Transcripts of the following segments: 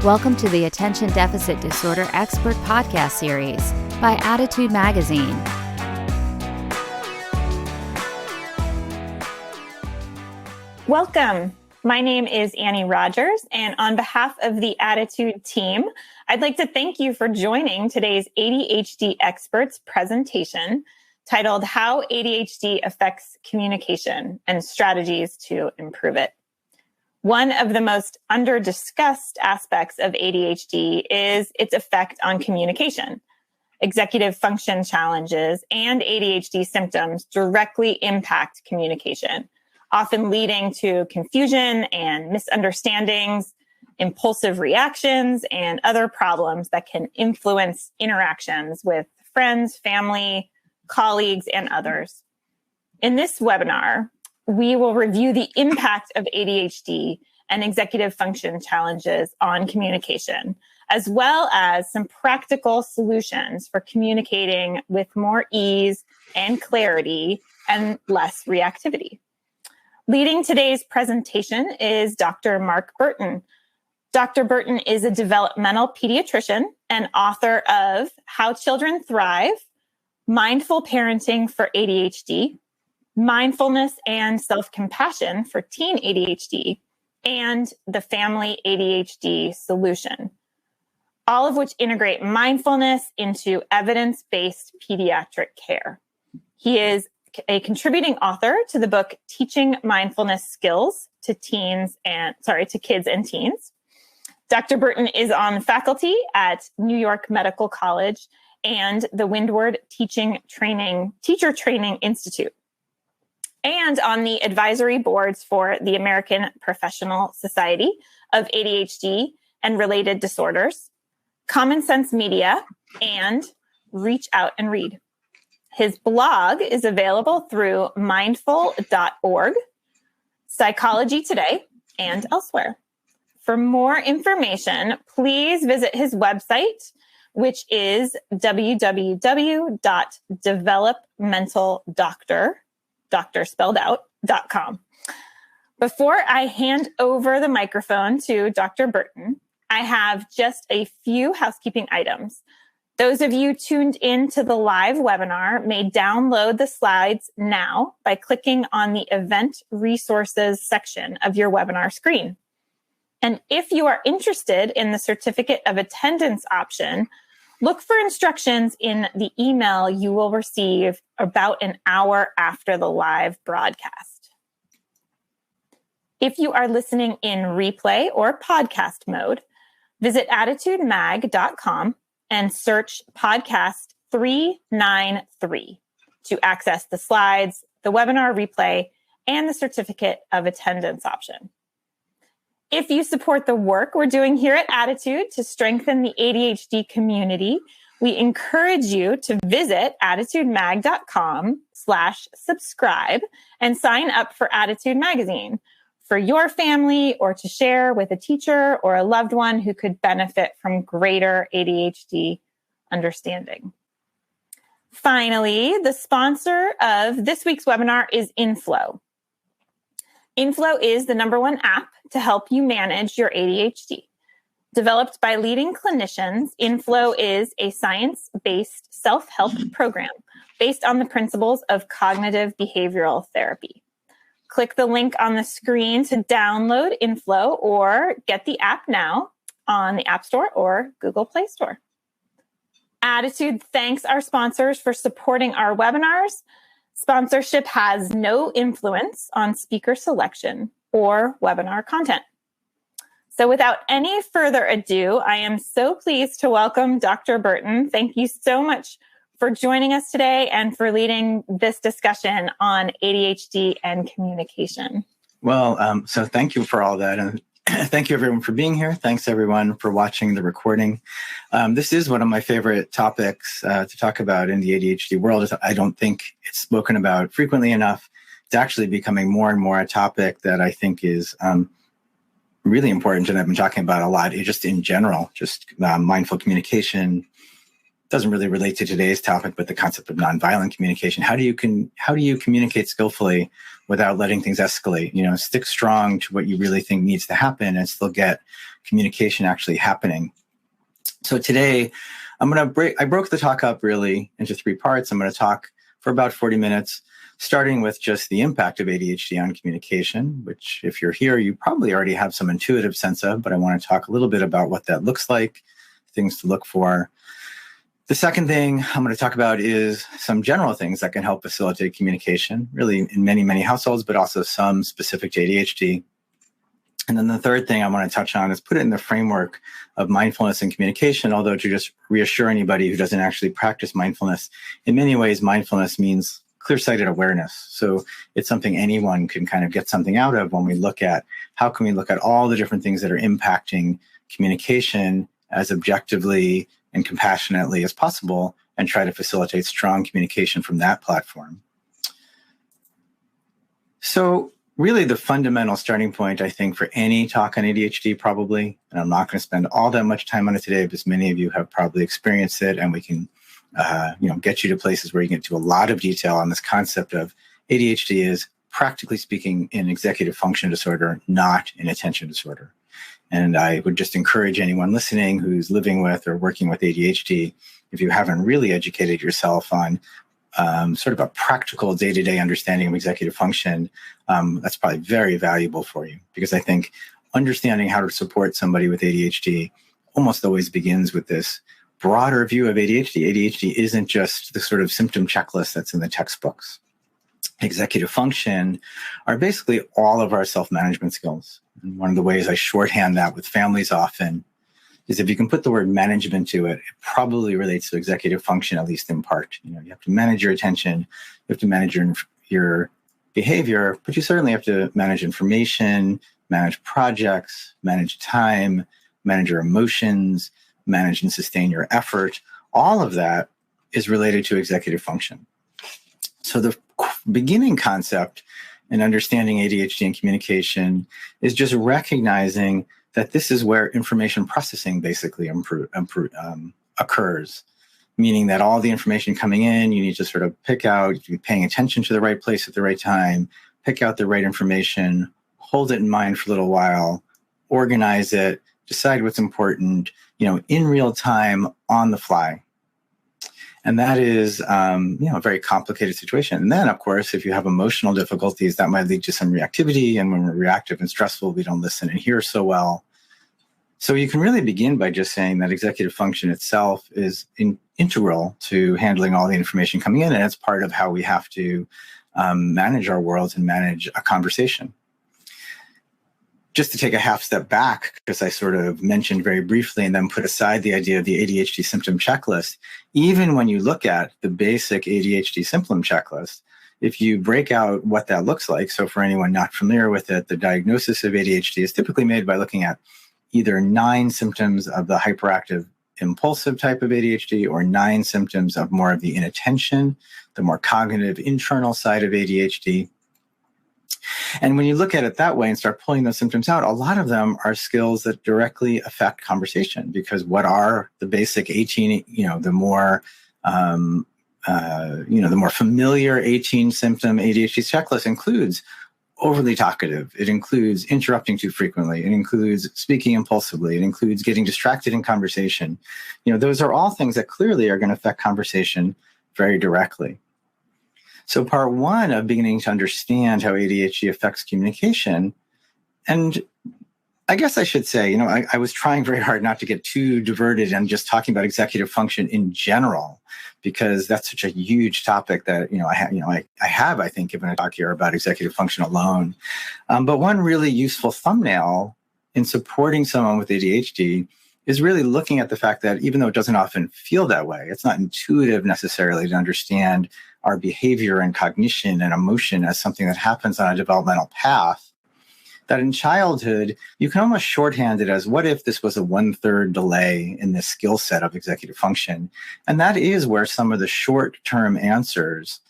Welcome to the Attention Deficit Disorder Expert Podcast Series by Attitude Magazine. Welcome. My name is Annie Rogers, and on behalf of the Attitude team, I'd like to thank you for joining today's ADHD Experts presentation titled How ADHD Affects Communication and Strategies to Improve It. One of the most under-discussed aspects of ADHD is its effect on communication. Executive function challenges and ADHD symptoms directly impact communication, often leading to confusion and misunderstandings, impulsive reactions, and other problems that can influence interactions with friends, family, colleagues, and others. In this webinar, we will review the impact of ADHD and executive function challenges on communication, as well as some practical solutions for communicating with more ease and clarity and less reactivity. Leading today's presentation is Dr. Mark Bertin. Dr. Bertin is a developmental pediatrician and author of How Children Thrive, Mindful Parenting for ADHD, Mindfulness and Self-Compassion for Teen ADHD, and the Family ADHD Solution, all of which integrate mindfulness into evidence-based pediatric care. He is a contributing author to the book Teaching Mindfulness Skills to Kids and Teens. Dr. Bertin is on faculty at New York Medical College and the Windward Teacher Training Institute, and on the advisory boards for the American Professional Society of ADHD and Related Disorders, Common Sense Media, and Reach Out and Read. His blog is available through mindful.org, Psychology Today, and elsewhere. For more information, please visit his website, which is www.developmentaldoctor.com. Before I hand over the microphone to Dr. Bertin, I have just a few housekeeping items. Those of you tuned in to the live webinar may download the slides now by clicking on the Event Resources section of your webinar screen. And if you are interested in the Certificate of Attendance option, look for instructions in the email you will receive about an hour after the live broadcast. If you are listening in replay or podcast mode, visit attitudemag.com and search podcast 393 to access the slides, the webinar replay, and the Certificate of Attendance option. If you support the work we're doing here at Attitude to strengthen the ADHD community, we encourage you to visit attitudemag.com/subscribe and sign up for Attitude Magazine for your family or to share with a teacher or a loved one who could benefit from greater ADHD understanding. Finally, the sponsor of this week's webinar is Inflow. Inflow is the #1 app to help you manage your ADHD. Developed by leading clinicians, Inflow is a science-based self-help program based on the principles of cognitive behavioral therapy. Click the link on the screen to download Inflow or get the app now on the App Store or Google Play Store. Attitude thanks our sponsors for supporting our webinars. Sponsorship has no influence on speaker selection or webinar content. So without any further ado, I am so pleased to welcome Dr. Bertin. Thank you so much for joining us today and for leading this discussion on ADHD and communication. Well, so thank you for all that. And thank you everyone for being here. Thanks everyone for watching the recording. This is one of my favorite topics to talk about in the ADHD world. I don't think it's spoken about frequently enough. It's actually becoming more and more a topic that I think is really important. And I've been talking about a lot just in general, just mindful communication, doesn't really relate to today's topic, but the concept of nonviolent communication. How do you communicate skillfully without letting things escalate? Stick strong to what you really think needs to happen and still get communication actually happening. So today, I broke the talk up really into 3 parts. I'm going to talk for about 40 minutes, starting with just the impact of ADHD on communication, which if you're here, you probably already have some intuitive sense of, but I want to talk a little bit about what that looks like, things to look for. The second thing I'm going to talk about is some general things that can help facilitate communication, really in many, many households, but also some specific to ADHD. And then the third thing I want to touch on is put it in the framework of mindfulness and communication, although to just reassure anybody who doesn't actually practice mindfulness, in many ways, mindfulness means clear-sighted awareness. So it's something anyone can kind of get something out of when we look at how can we look at all the different things that are impacting communication as objectively and compassionately as possible and try to facilitate strong communication from that platform. So really the fundamental starting point, I think, for any talk on ADHD probably, and I'm not going to spend all that much time on it today because many of you have probably experienced it, and we can get you to places where you get to a lot of detail on this concept of ADHD is, practically speaking, an executive function disorder, not an attention disorder. And I would just encourage anyone listening who's living with or working with ADHD, if you haven't really educated yourself on sort of a practical day-to-day understanding of executive function, that's probably very valuable for you. Because I think understanding how to support somebody with ADHD almost always begins with this broader view of ADHD. ADHD isn't just the sort of symptom checklist that's in the textbooks. Executive function are basically all of our self-management skills. And one of the ways I shorthand that with families often is if you can put the word management to it, it probably relates to executive function, at least in part. You have to manage your attention, you have to manage your behavior, but you certainly have to manage information, manage projects, manage time, manage your emotions, manage and sustain your effort. All of that is related to executive function. So the beginning concept in understanding ADHD and communication is just recognizing that this is where information processing basically occurs, meaning that all the information coming in, you need to sort of pick out, you be paying attention to the right place at the right time, pick out the right information, hold it in mind for a little while, organize it, decide what's important, in real time, on the fly. And that is, a very complicated situation. And then, of course, if you have emotional difficulties, that might lead to some reactivity. And when we're reactive and stressful, we don't listen and hear so well. So you can really begin by just saying that executive function itself is integral to handling all the information coming in. And it's part of how we have to manage our worlds and manage a conversation. Just to take a half step back, because I sort of mentioned very briefly and then put aside the idea of the ADHD symptom checklist, even when you look at the basic ADHD symptom checklist, if you break out what that looks like, so for anyone not familiar with it, the diagnosis of ADHD is typically made by looking at either 9 symptoms of the hyperactive impulsive type of ADHD or 9 symptoms of more of the inattention, the more cognitive internal side of ADHD. And when you look at it that way and start pulling those symptoms out, a lot of them are skills that directly affect conversation, because what are the basic 18, the more familiar 18 symptom ADHD checklist includes overly talkative. It includes interrupting too frequently. It includes speaking impulsively. It includes getting distracted in conversation. Those are all things that clearly are going to affect conversation very directly. So part 1 of beginning to understand how ADHD affects communication, and I guess I should say, I was trying very hard not to get too diverted and just talking about executive function in general, because that's such a huge topic that, I have, I think, given a talk here about executive function alone. But one really useful thumbnail in supporting someone with ADHD is really looking at the fact that even though it doesn't often feel that way, it's not intuitive necessarily to understand our behavior and cognition and emotion as something that happens on a developmental path, that in childhood, you can almost shorthand it as, what if this was a 1/3 delay in this skill set of executive function? And that is where some of the short-term answers,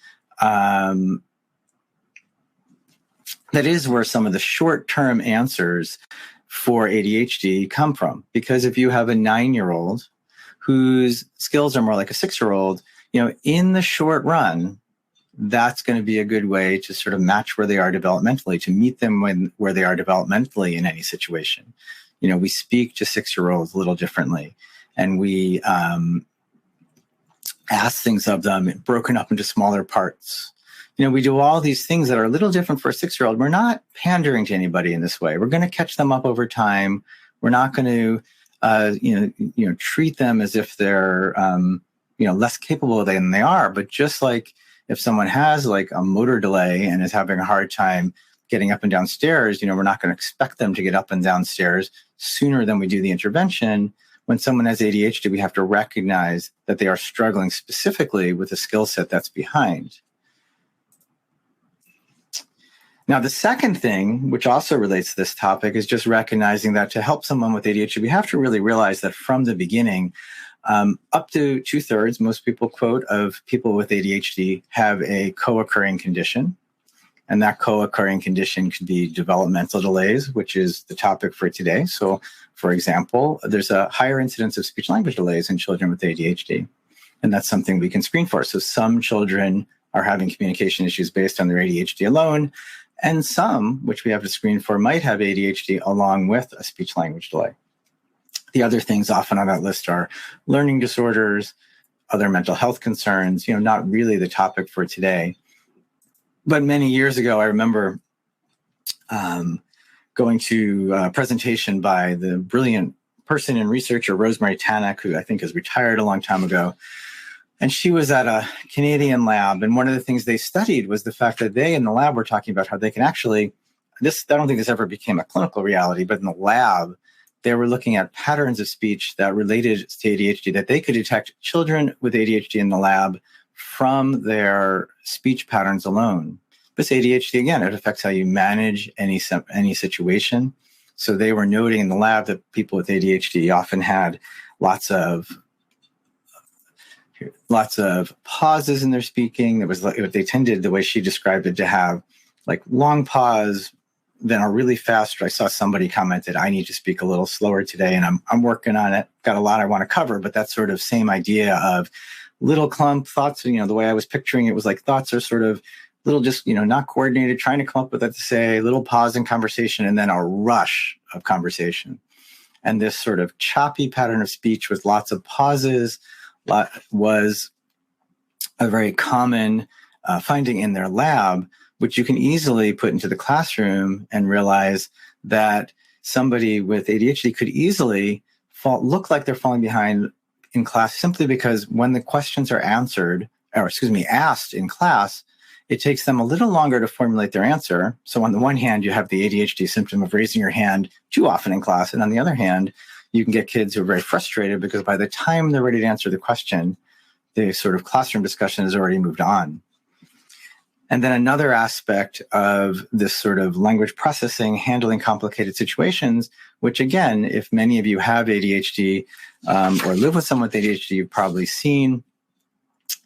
for ADHD come from. Because if you have a 9-year-old whose skills are more like a 6-year-old, in the short run, that's going to be a good way to sort of match where they are developmentally, to meet them where they are developmentally in any situation. We speak to 6-year-olds a little differently, and we ask things of them broken up into smaller parts. We do all these things that are a little different for a 6-year-old. We're not pandering to anybody in this way. We're going to catch them up over time. We're not going to, treat them as if they're, less capable than they are. But just like if someone has like a motor delay and is having a hard time getting up and down stairs, we're not going to expect them to get up and down stairs sooner than we do the intervention. When someone has ADHD, we have to recognize that they are struggling specifically with a skill set that's behind. Now, the second thing, which also relates to this topic, is just recognizing that to help someone with ADHD, we have to really realize that from the beginning, up to 2/3, most people quote, of people with ADHD have a co-occurring condition. And that co-occurring condition could be developmental delays, which is the topic for today. So, for example, there's a higher incidence of speech-language delays in children with ADHD. And that's something we can screen for. So some children are having communication issues based on their ADHD alone. And some, which we have to screen for, might have ADHD along with a speech-language delay. The other things often on that list are learning disorders, other mental health concerns, not really the topic for today. But many years ago, I remember going to a presentation by the brilliant person and researcher, Rosemary Tannock, who I think is retired a long time ago. And she was at a Canadian lab. And one of the things they studied was the fact that they in the lab were talking about how they can actually, I don't think this ever became a clinical reality, but in the lab, they were looking at patterns of speech that related to ADHD, that they could detect children with ADHD in the lab from their speech patterns alone. This ADHD, again, it affects how you manage any situation. So they were noting in the lab that people with ADHD often had lots of pauses in their speaking. They tended, the way she described it, to have like long pause, then a really fast. I saw somebody commented, "I need to speak a little slower today," and I'm working on it. Got a lot I want to cover, but that sort of same idea of little clump thoughts. The way I was picturing it was like thoughts are sort of little, just not coordinated, trying to come up with what to say, little pause in conversation, and then a rush of conversation. And this sort of choppy pattern of speech with lots of pauses was a very common finding in their lab, which you can easily put into the classroom and realize that somebody with ADHD could easily look like they're falling behind in class, simply because when the questions are asked in class, it takes them a little longer to formulate their answer. So on the one hand, you have the ADHD symptom of raising your hand too often in class. And on the other hand, you can get kids who are very frustrated because by the time they're ready to answer the question, the sort of classroom discussion has already moved on. And then another aspect of this sort of language processing, handling complicated situations, which again, if many of you have ADHD or live with someone with ADHD, you've probably seen,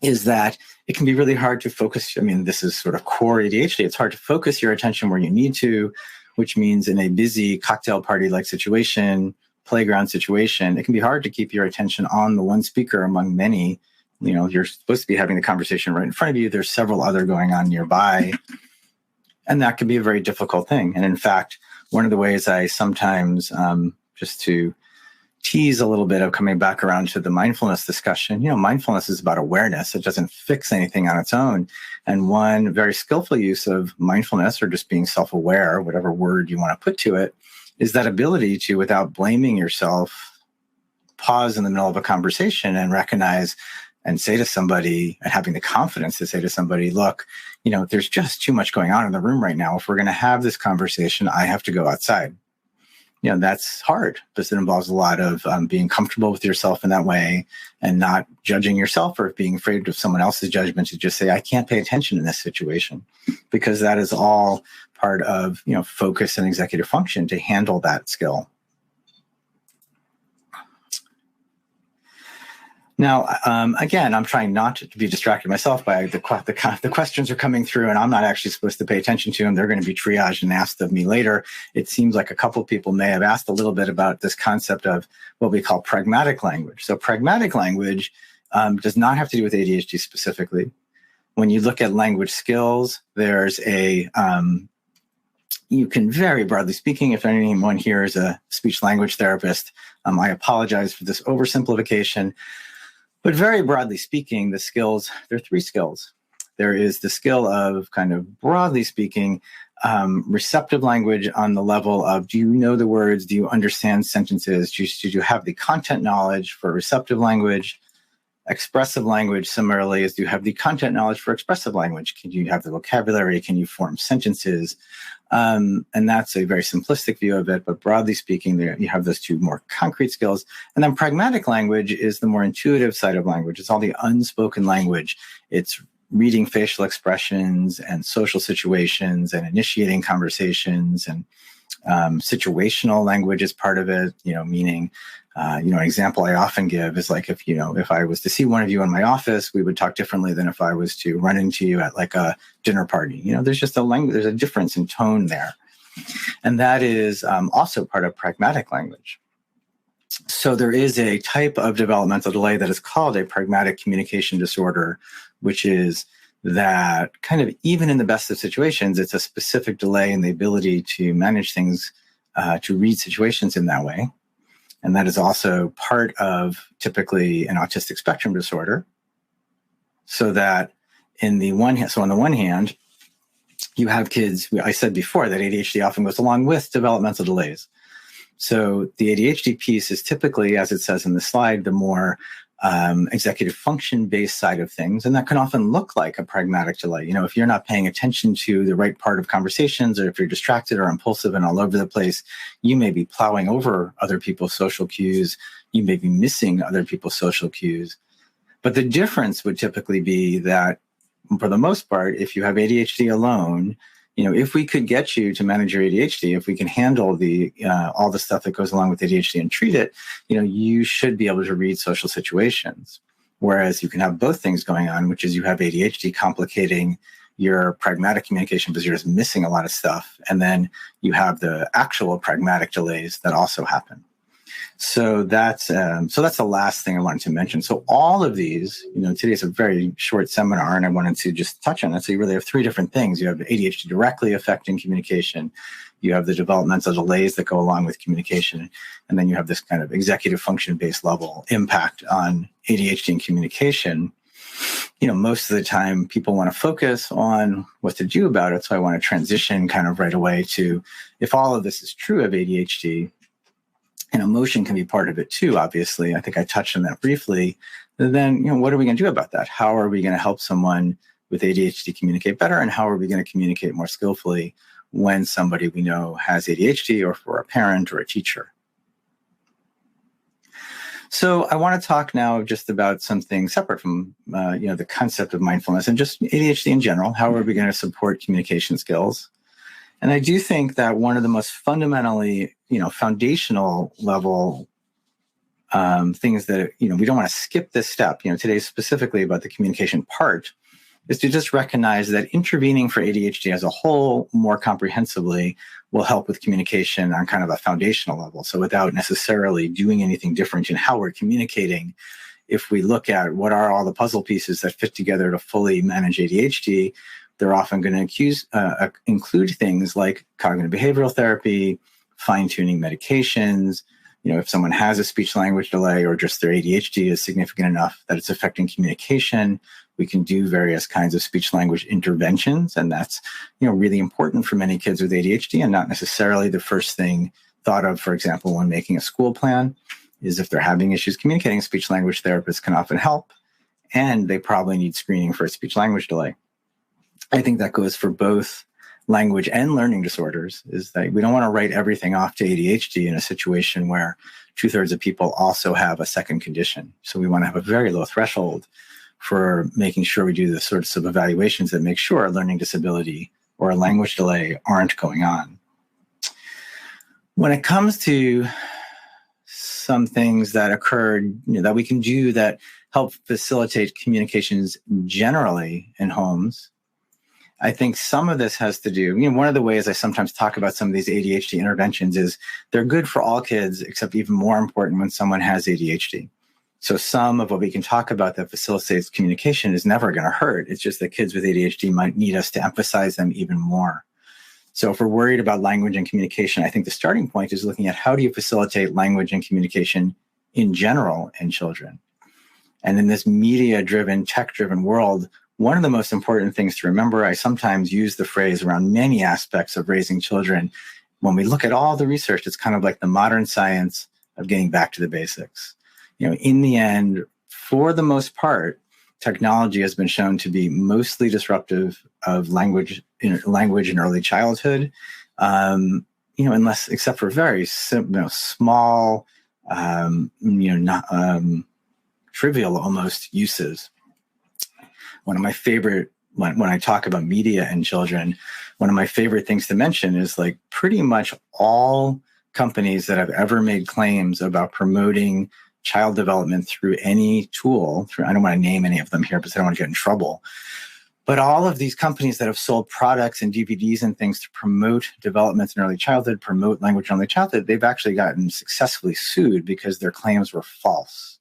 is that it can be really hard to focus. This is sort of core ADHD. It's hard to focus your attention where you need to, which means in a busy cocktail party-like situation, playground situation, it can be hard to keep your attention on the one speaker among many. You're supposed to be having the conversation right in front of you. There's several other going on nearby. And that can be a very difficult thing. And in fact, one of the ways I sometimes, just to tease a little bit of coming back around to the mindfulness discussion, mindfulness is about awareness. It doesn't fix anything on its own. And one very skillful use of mindfulness, or just being self-aware, whatever word you want to put to it, is that ability to, without blaming yourself, pause in the middle of a conversation and recognize and say to somebody, and having the confidence to say to somebody, look, there's just too much going on in the room right now. If we're going to have this conversation, I have to go outside. That's hard because it involves a lot of being comfortable with yourself in that way and not judging yourself or being afraid of someone else's judgment to just say, I can't pay attention in this situation, because that is all part of, focus and executive function to handle that skill. Now, again, I'm trying not to be distracted myself by the questions are coming through, and I'm not actually supposed to pay attention to them. They're going to be triaged and asked of me later. It seems like a couple of people may have asked a little bit about this concept of what we call pragmatic language. So pragmatic language does not have to do with ADHD specifically. When you look at language skills, there's you can, very broadly speaking, if anyone here is a speech language therapist, I apologize for this oversimplification. But very broadly speaking, the skills, there are three skills. There is the skill of, kind of broadly speaking, receptive language on the level of, do you know the words? Do you understand sentences? Do you have the content knowledge for receptive language? Expressive language, similarly, is do you have the content knowledge for expressive language? Can you have the vocabulary? Can you form sentences? And that's a very simplistic view of it, but broadly speaking, you have those two more concrete skills. And then pragmatic language is the more intuitive side of language. It's all the unspoken language. It's reading facial expressions and social situations and initiating conversations, and situational language is part of it, meaning, an example I often give is like, if I was to see one of you in my office, we would talk differently than if I was to run into you at like a dinner party. There's just there's a difference in tone there. And that is also part of pragmatic language. So there is a type of developmental delay that is called a pragmatic communication disorder, which is that kind of, even in the best of situations, it's a specific delay in the ability to manage things, to read situations in that way. And that is also part of typically an autistic spectrum disorder. So that on the one hand, you have kids, I said before that ADHD often goes along with developmental delays. So the ADHD piece is typically, as it says in the slide, the more executive function-based side of things. And that can often look like a pragmatic delay. If you're not paying attention to the right part of conversations, or if you're distracted or impulsive and all over the place, you may be plowing over other people's social cues. You may be missing other people's social cues. But the difference would typically be that, for the most part, if you have ADHD alone, if we could get you to manage your ADHD, if we can handle all the stuff that goes along with ADHD and treat it, you should be able to read social situations. Whereas you can have both things going on, which is you have ADHD complicating your pragmatic communication because you're just missing a lot of stuff. And then you have the actual pragmatic delays that also happen. So that's the last thing I wanted to mention. So all of these, today's a very short seminar, and I wanted to just touch on it. So you really have three different things. You have ADHD directly affecting communication. You have the developmental delays that go along with communication. And then you have this kind of executive function-based level impact on ADHD and communication. Most of the time people want to focus on what to do about it. So I want to transition kind of right away to, if all of this is true of ADHD, and emotion can be part of it too, obviously. I think I touched on that briefly. Then, what are we going to do about that? How are we going to help someone with ADHD communicate better? And how are we going to communicate more skillfully when somebody we know has ADHD, or for a parent or a teacher? So I want to talk now just about something separate from, the concept of mindfulness and just ADHD in general. How are we going to support communication skills? And I do think that one of the most fundamentally, foundational level things that, we don't want to skip this step, today specifically about the communication part, is to just recognize that intervening for ADHD as a whole more comprehensively will help with communication on kind of a foundational level. So without necessarily doing anything different in how we're communicating, if we look at what are all the puzzle pieces that fit together to fully manage ADHD, they're often going to include things like cognitive behavioral therapy, fine-tuning medications. If someone has a speech language delay, or just their ADHD is significant enough that it's affecting communication, we can do various kinds of speech language interventions. And that's, really important for many kids with ADHD, and not necessarily the first thing thought of, for example, when making a school plan, is if they're having issues communicating, speech language therapists can often help, and they probably need screening for a speech language delay. I think that goes for both language and learning disorders, is that we don't want to write everything off to ADHD in a situation where 2/3 of people also have a second condition. So we want to have a very low threshold for making sure we do the sorts of evaluations that make sure a learning disability or a language delay aren't going on. When it comes to some things that occurred, that we can do that help facilitate communications generally in homes. I think some of this has to do, one of the ways I sometimes talk about some of these ADHD interventions is they're good for all kids, except even more important when someone has ADHD. So some of what we can talk about that facilitates communication is never going to hurt. It's just that kids with ADHD might need us to emphasize them even more. So if we're worried about language and communication, I think the starting point is looking at how do you facilitate language and communication in general in children. And in this media-driven, tech-driven world, one of the most important things to remember, I sometimes use the phrase around many aspects of raising children. When we look at all the research, it's kind of like the modern science of getting back to the basics. In the end, for the most part, technology has been shown to be mostly disruptive of language in early childhood, unless, except for very small, trivial almost uses. One of my favorite, when I talk about media and children, one of my favorite things to mention is like pretty much all companies that have ever made claims about promoting child development through any tool, I don't want to name any of them here because I don't want to get in trouble, but all of these companies that have sold products and DVDs and things to promote development in early childhood, promote language in early childhood, they've actually gotten successfully sued because their claims were false.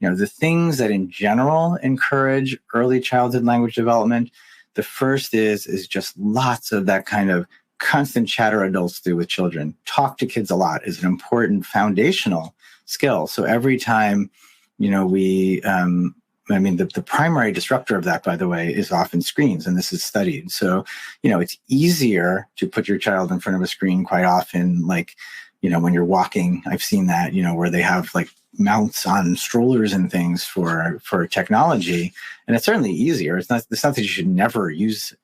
The things that in general encourage early childhood language development, the first is just lots of that kind of constant chatter adults do with children. Talk to kids a lot is an important foundational skill. So every time, the primary disruptor of that, by the way, is often screens, and this is studied. So, it's easier to put your child in front of a screen quite often, like, when you're walking, I've seen that, where they have like mounts on strollers and things for technology. And it's certainly easier. It's not that you should never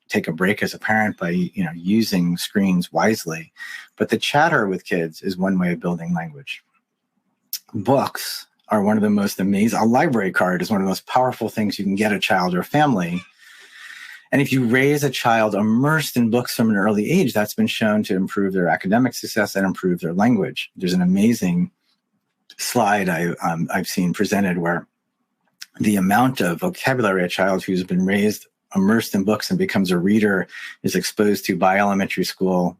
take a break as a parent by, using screens wisely. But the chatter with kids is one way of building language. Books are one of the most amazing. A library card is one of the most powerful things you can get a child or a family. And if you raise a child immersed in books from an early age, that's been shown to improve their academic success and improve their language. There's an amazing slide I've seen presented where the amount of vocabulary a child who's been raised immersed in books and becomes a reader is exposed to by elementary school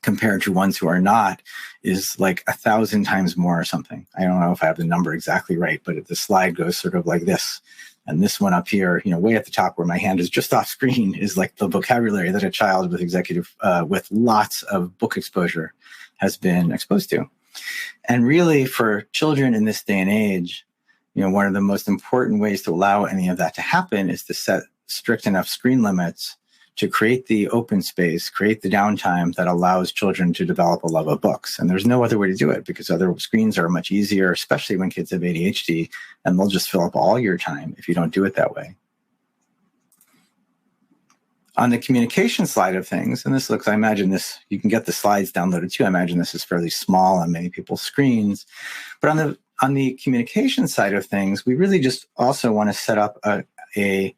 compared to ones who are not is like 1,000 times more or something. I don't know if I have the number exactly right, but the slide goes sort of like this. And this one up here, way at the top where my hand is just off screen is like the vocabulary that a child with lots of book exposure has been exposed to. And really for children in this day and age, one of the most important ways to allow any of that to happen is to set strict enough screen limits to create the open space, create the downtime that allows children to develop a love of books. And there's no other way to do it because other screens are much easier, especially when kids have ADHD, and they'll just fill up all your time if you don't do it that way. On the communication side of things, and I imagine this, you can get the slides downloaded too. I imagine this is fairly small on many people's screens. But on the communication side of things, we really just also want to set up a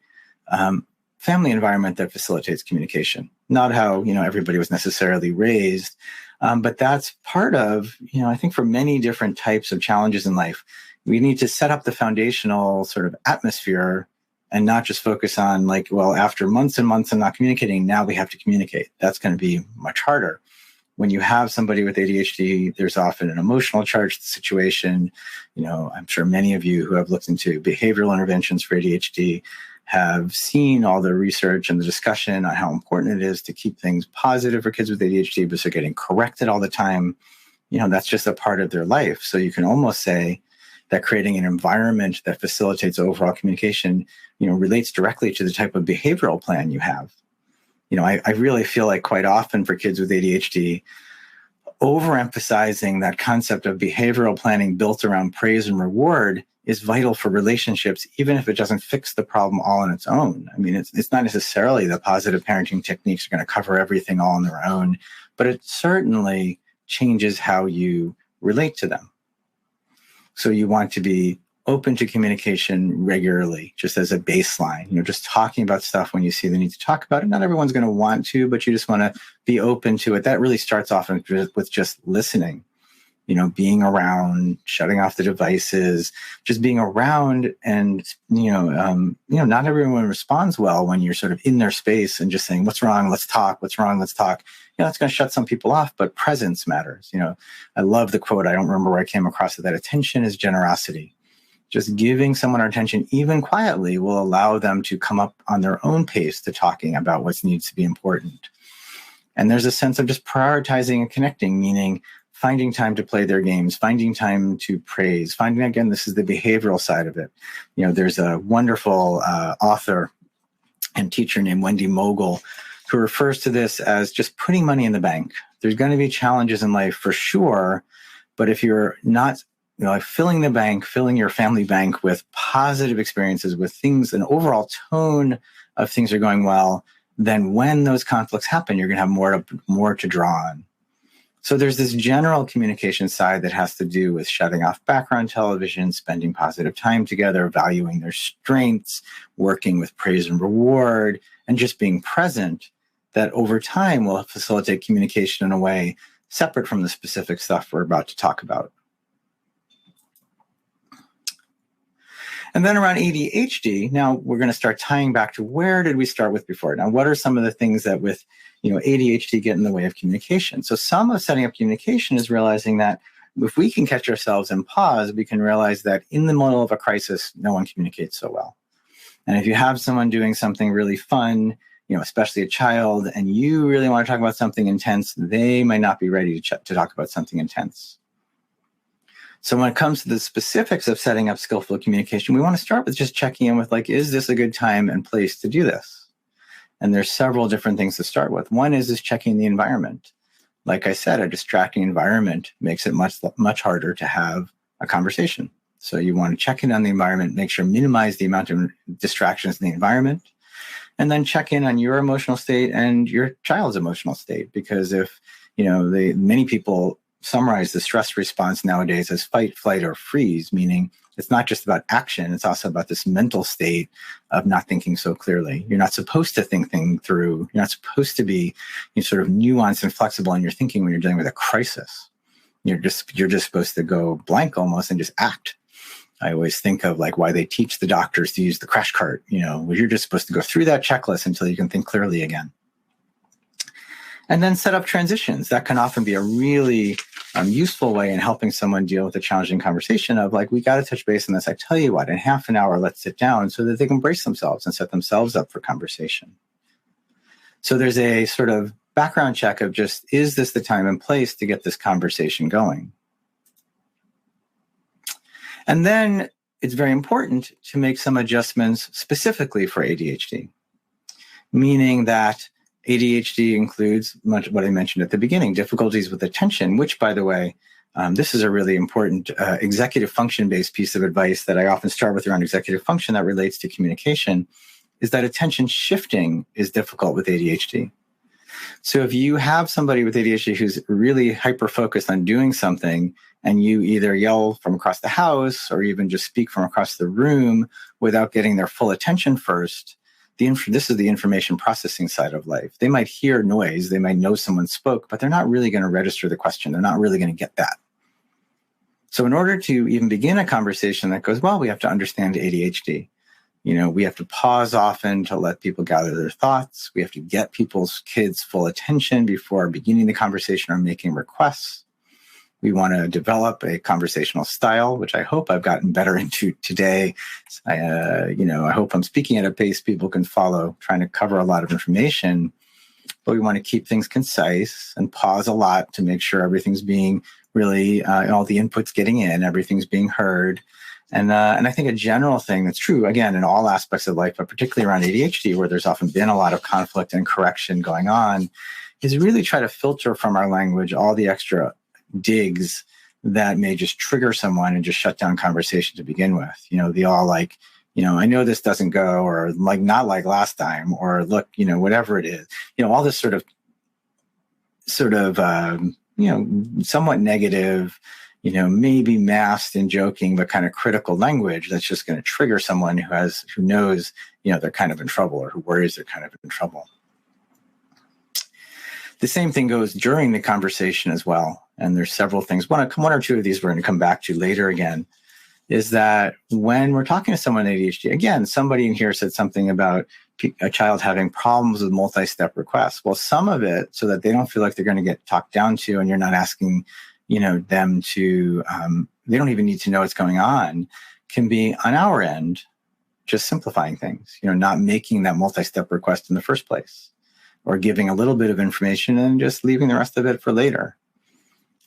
family environment that facilitates communication. Not how, everybody was necessarily raised, but that's part of, I think for many different types of challenges in life, we need to set up the foundational sort of atmosphere and not just focus on after months and months of not communicating, now we have to communicate. That's going to be much harder. When you have somebody with ADHD, there's often an emotional charge to the situation. I'm sure many of you who have looked into behavioral interventions for ADHD have seen all the research and the discussion on how important it is to keep things positive for kids with ADHD because they're getting corrected all the time. That's just a part of their life. So you can almost say that creating an environment that facilitates overall communication, relates directly to the type of behavioral plan you have. I really feel like quite often for kids with ADHD, overemphasizing that concept of behavioral planning built around praise and reward is vital for relationships, even if it doesn't fix the problem all on its own. I mean, it's not necessarily that positive parenting techniques are going to cover everything all on their own, but it certainly changes how you relate to them. So you want to be open to communication regularly, just as a baseline, just talking about stuff when you see the need to talk about it. Not everyone's going to want to, but you just want to be open to it. That really starts off with just listening. being around, shutting off the devices, just being around. And, not everyone responds well when you're sort of in their space and just saying, what's wrong? Let's talk. What's wrong? Let's talk. That's going to shut some people off, but presence matters. I love the quote. I don't remember where I came across it, that attention is generosity. Just giving someone our attention, even quietly, will allow them to come up on their own pace to talking about what needs to be important. And there's a sense of just prioritizing and connecting, meaning finding time to play their games, finding time to praise, finding, again, this is the behavioral side of it. There's a wonderful author and teacher named Wendy Mogul who refers to this as just putting money in the bank. There's going to be challenges in life for sure, but if you're not filling the bank, filling your family bank with positive experiences, with things, an overall tone of things are going well, then when those conflicts happen, you're going to have more to draw on. So there's this general communication side that has to do with shutting off background television, spending positive time together, valuing their strengths, working with praise and reward, and just being present, that over time will facilitate communication in a way separate from the specific stuff we're about to talk about. And then around ADHD, now we're going to start tying back to where did we start with before? Now, what are some of the things that with ADHD get in the way of communication? So some of setting up communication is realizing that if we can catch ourselves and pause, we can realize that in the middle of a crisis, no one communicates so well. And if you have someone doing something really fun, especially a child, and you really want to talk about something intense, they might not be ready to talk about something intense. So when it comes to the specifics of setting up skillful communication, we want to start with just checking in with is this a good time and place to do this? And there's several different things to start with. One is checking the environment. Like I said, a distracting environment makes it much harder to have a conversation. So you want to check in on the environment, make sure minimize the amount of distractions in the environment, and then check in on your emotional state and your child's emotional state. Because if, many people summarize the stress response nowadays as fight, flight, or freeze, meaning it's not just about action, it's also about this mental state of not thinking so clearly. You're not supposed to think things through. You're not supposed to be sort of nuanced and flexible in your thinking when you're dealing with a crisis. You're just supposed to go blank almost and just act. I always think of why they teach the doctors to use the crash cart. You're just supposed to go through that checklist until you can think clearly again. And then set up transitions. That can often be a really useful way in helping someone deal with a challenging conversation of we got to touch base on this. I tell you what, in half an hour, let's sit down, so that they can brace themselves and set themselves up for conversation. So there's a sort of background check of just, is this the time and place to get this conversation going? And then it's very important to make some adjustments specifically for ADHD, meaning that ADHD includes much what I mentioned at the beginning, difficulties with attention, which, by the way, this is a really important executive function-based piece of advice that I often start with around executive function that relates to communication, is that attention shifting is difficult with ADHD. So if you have somebody with ADHD who's really hyper-focused on doing something, and you either yell from across the house or even just speak from across the room without getting their full attention first, this is the information processing side of life. They might hear noise, they might know someone spoke, but they're not really going to register the question. They're not really going to get that. So in order to even begin a conversation that goes well, we have to understand ADHD. We have to pause often to let people gather their thoughts. We have to get kids' full attention before beginning the conversation or making requests. We want to develop a conversational style, which I hope I've gotten better into today. I hope I'm speaking at a pace people can follow, trying to cover a lot of information. But we want to keep things concise and pause a lot to make sure everything's being really, all the inputs getting in, everything's being heard. And I think a general thing that's true, again, in all aspects of life, but particularly around ADHD, where there's often been a lot of conflict and correction going on, is really try to filter from our language all the extra digs that may just trigger someone and just shut down conversation to begin with. The all I know this doesn't go, or not like last time, or look, whatever it is, all this sort of somewhat negative, maybe masked and joking, but kind of critical language that's just going to trigger someone who knows, they're kind of in trouble, or who worries they're kind of in trouble. The same thing goes during the conversation as well. and there's several things. One or two of these we're going to come back to later again, is that when we're talking to someone with ADHD, again, somebody in here said something about a child having problems with multi-step requests. Well, some of it, so that they don't feel like they're going to get talked down to, and you're not asking, them to, they don't even need to know what's going on, can be on our end, just simplifying things, not making that multi-step request in the first place, or giving a little bit of information and just leaving the rest of it for later.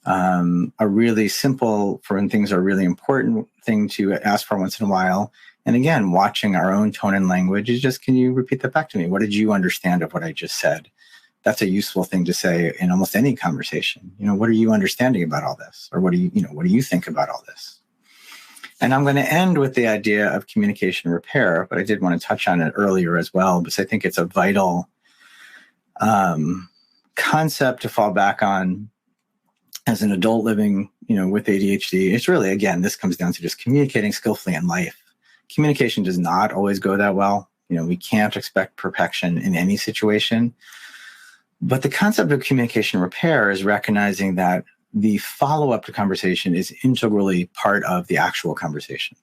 A really simple, for when things are really important, thing to ask for once in a while. And again, watching our own tone and language is just, can you repeat that back to me? What did you understand of what I just said? That's a useful thing to say in almost any conversation. What are you understanding about all this? Or what do you think about all this? And I'm going to end with the idea of communication repair, but I did want to touch on it earlier as well, because I think it's a vital concept to fall back on as an adult living, with ADHD. It's really, again, this comes down to just communicating skillfully in life. Communication does not always go that well. We can't expect perfection in any situation. But the concept of communication repair is recognizing that the follow-up to conversation is integrally part of the actual conversation.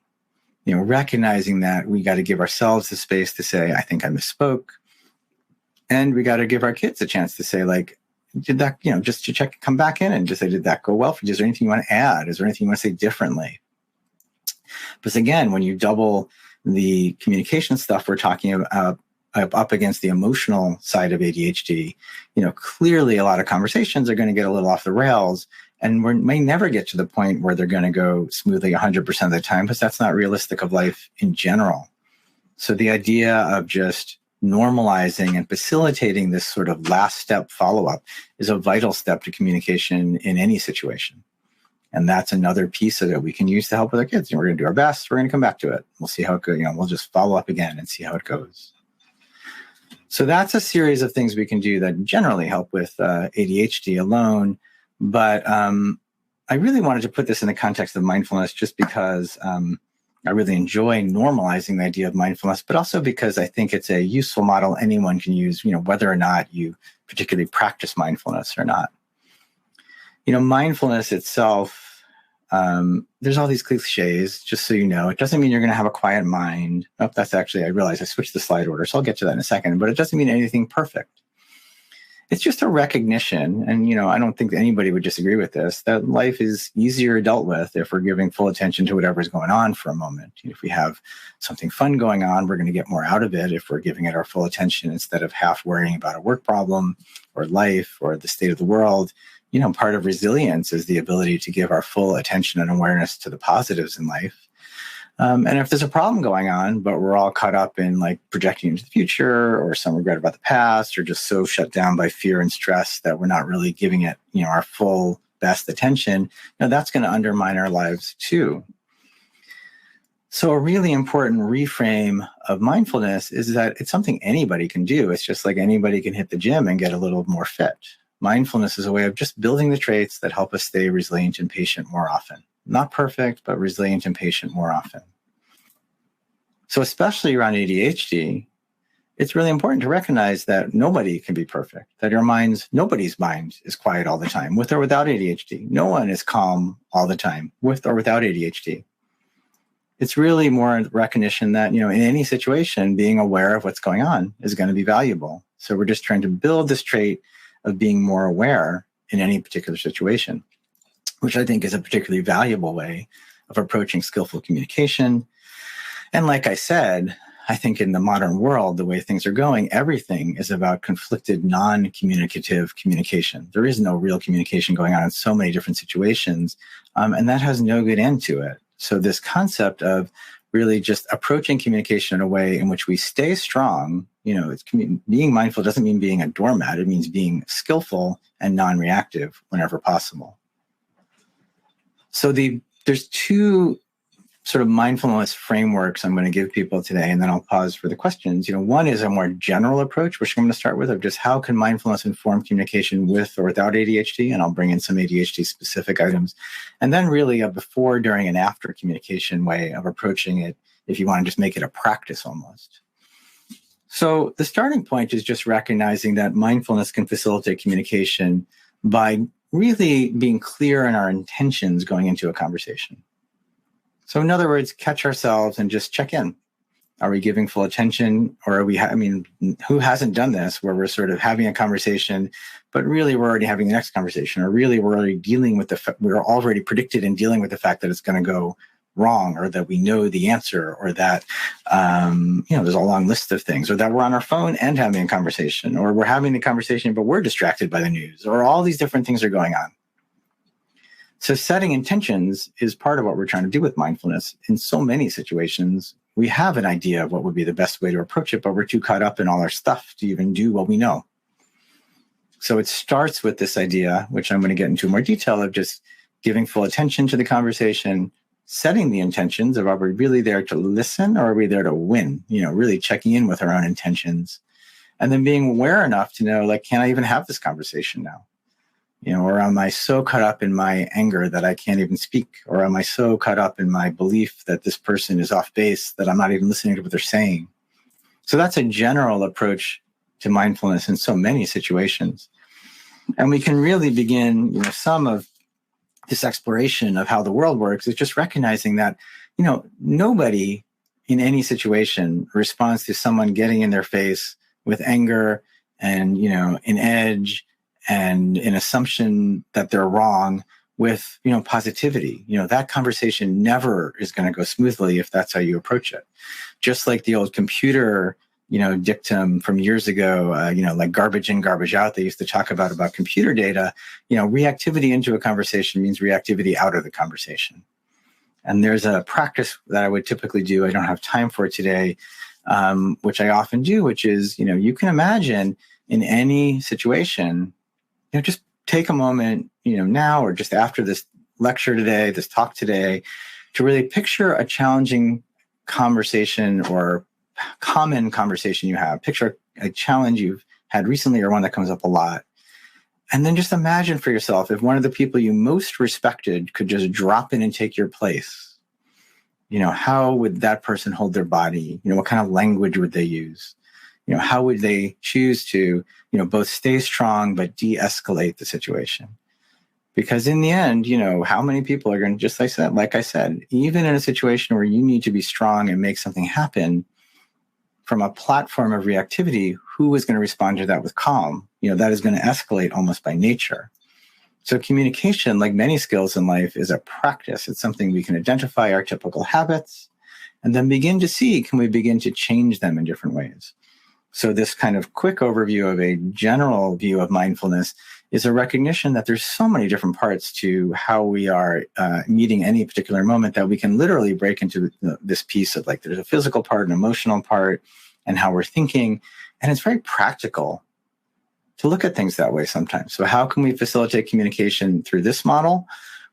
Recognizing that we got to give ourselves the space to say, I think I misspoke. And we got to give our kids a chance to say, like, did that, just to check, come back in and just say, did that go well for you? Is there anything you want to add? Is there anything you want to say differently? Because again, when you double the communication stuff we're talking about up against the emotional side of ADHD, clearly a lot of conversations are going to get a little off the rails, and we may never get to the point where they're going to go smoothly 100% of the time, because that's not realistic of life in general. So the idea of just normalizing and facilitating this sort of last step follow-up is a vital step to communication in any situation. And that's another piece of it we can use to help with our kids. We're going to do our best. We're going to come back to it. We'll see how it goes. We'll just follow up again and see how it goes. So that's a series of things we can do that generally help with ADHD alone. But I really wanted to put this in the context of mindfulness, just because I really enjoy normalizing the idea of mindfulness, but also because I think it's a useful model anyone can use, whether or not you particularly practice mindfulness or not. Mindfulness itself, there's all these cliches, just so you know. It doesn't mean you're going to have a quiet mind. Oh, that's actually, I realized I switched the slide order, so I'll get to that in a second. But it doesn't mean anything perfect. It's just a recognition, and I don't think anybody would disagree with this, that life is easier dealt with if we're giving full attention to whatever's going on for a moment. If we have something fun going on, we're going to get more out of it if we're giving it our full attention instead of half worrying about a work problem or life or the state of the world. Part of resilience is the ability to give our full attention and awareness to the positives in life. And if there's a problem going on, but we're all caught up in like projecting into the future, or some regret about the past, or just so shut down by fear and stress that we're not really giving it, our full best attention, that's going to undermine our lives too. So a really important reframe of mindfulness is that it's something anybody can do. It's just like anybody can hit the gym and get a little more fit. Mindfulness is a way of just building the traits that help us stay resilient and patient more often. Not perfect, but resilient and patient more often. So especially around ADHD, it's really important to recognize that nobody can be perfect, that nobody's mind is quiet all the time, with or without ADHD. No one is calm all the time, with or without ADHD. It's really more recognition that, in any situation, being aware of what's going on is going to be valuable. So we're just trying to build this trait of being more aware in any particular situation, which I think is a particularly valuable way of approaching skillful communication. And like I said, I think in the modern world, the way things are going, everything is about conflicted, non-communicative communication. There is no real communication going on in so many different situations, and that has no good end to it. So this concept of really just approaching communication in a way in which we stay strong, being mindful doesn't mean being a doormat. It means being skillful and non-reactive whenever possible. So there's two sort of mindfulness frameworks I'm going to give people today, and then I'll pause for the questions. One is a more general approach, which I'm going to start with, of just how can mindfulness inform communication with or without ADHD, and I'll bring in some ADHD specific items. And then really a before, during, and after communication way of approaching it, if you want to just make it a practice almost. So the starting point is just recognizing that mindfulness can facilitate communication by really being clear in our intentions going into a conversation. So in other words, catch ourselves and just check in. Are we giving full attention, or are we, who hasn't done this where we're sort of having a conversation, but really we're already having the next conversation, or really we're already dealing with we're already predicted and dealing with the fact that it's going to go wrong, or that we know the answer, or that, there's a long list of things, or that we're on our phone and having a conversation, or we're having the conversation, but we're distracted by the news, or all these different things are going on. So setting intentions is part of what we're trying to do with mindfulness. In so many situations, we have an idea of what would be the best way to approach it, but we're too caught up in all our stuff to even do what we know. So it starts with this idea, which I'm going to get into more detail, of just giving full attention to the conversation, setting the intentions of, are we really there to listen, or are we there to win? Really checking in with our own intentions, and then being aware enough to know, like, can I even have this conversation now? Or am I so caught up in my anger that I can't even speak? Or am I so caught up in my belief that this person is off base that I'm not even listening to what they're saying? So that's a general approach to mindfulness in so many situations. And we can really begin, some of this exploration of how the world works is just recognizing that, nobody in any situation responds to someone getting in their face with anger and, an edge and an assumption that they're wrong with, positivity. That conversation never is going to go smoothly if that's how you approach it. Just like the old computer, dictum from years ago, like garbage in, garbage out, they used to talk about computer data. Reactivity into a conversation means reactivity out of the conversation. And there's a practice that I would typically do, I don't have time for it today, which I often do, which is, you can imagine in any situation, just take a moment, now or just after this lecture today, this talk today, to really picture a challenging conversation or common conversation you have. Picture a challenge you've had recently or one that comes up a lot. And then just imagine for yourself, if one of the people you most respected could just drop in and take your place, how would that person hold their body? What kind of language would they use? How would they choose to, both stay strong but de-escalate the situation? Because in the end, how many people are going to, just like I said, even in a situation where you need to be strong and make something happen, from a platform of reactivity, who is going to respond to that with calm? That is going to escalate almost by nature. So communication, like many skills in life, is a practice. It's something we can identify our typical habits and then begin to see, can we begin to change them in different ways? So this kind of quick overview of a general view of mindfulness is a recognition that there's so many different parts to how we are meeting any particular moment that we can literally break into this piece of, like, there's a physical part, an emotional part, and how we're thinking. And it's very practical to look at things that way sometimes. So how can we facilitate communication through this model?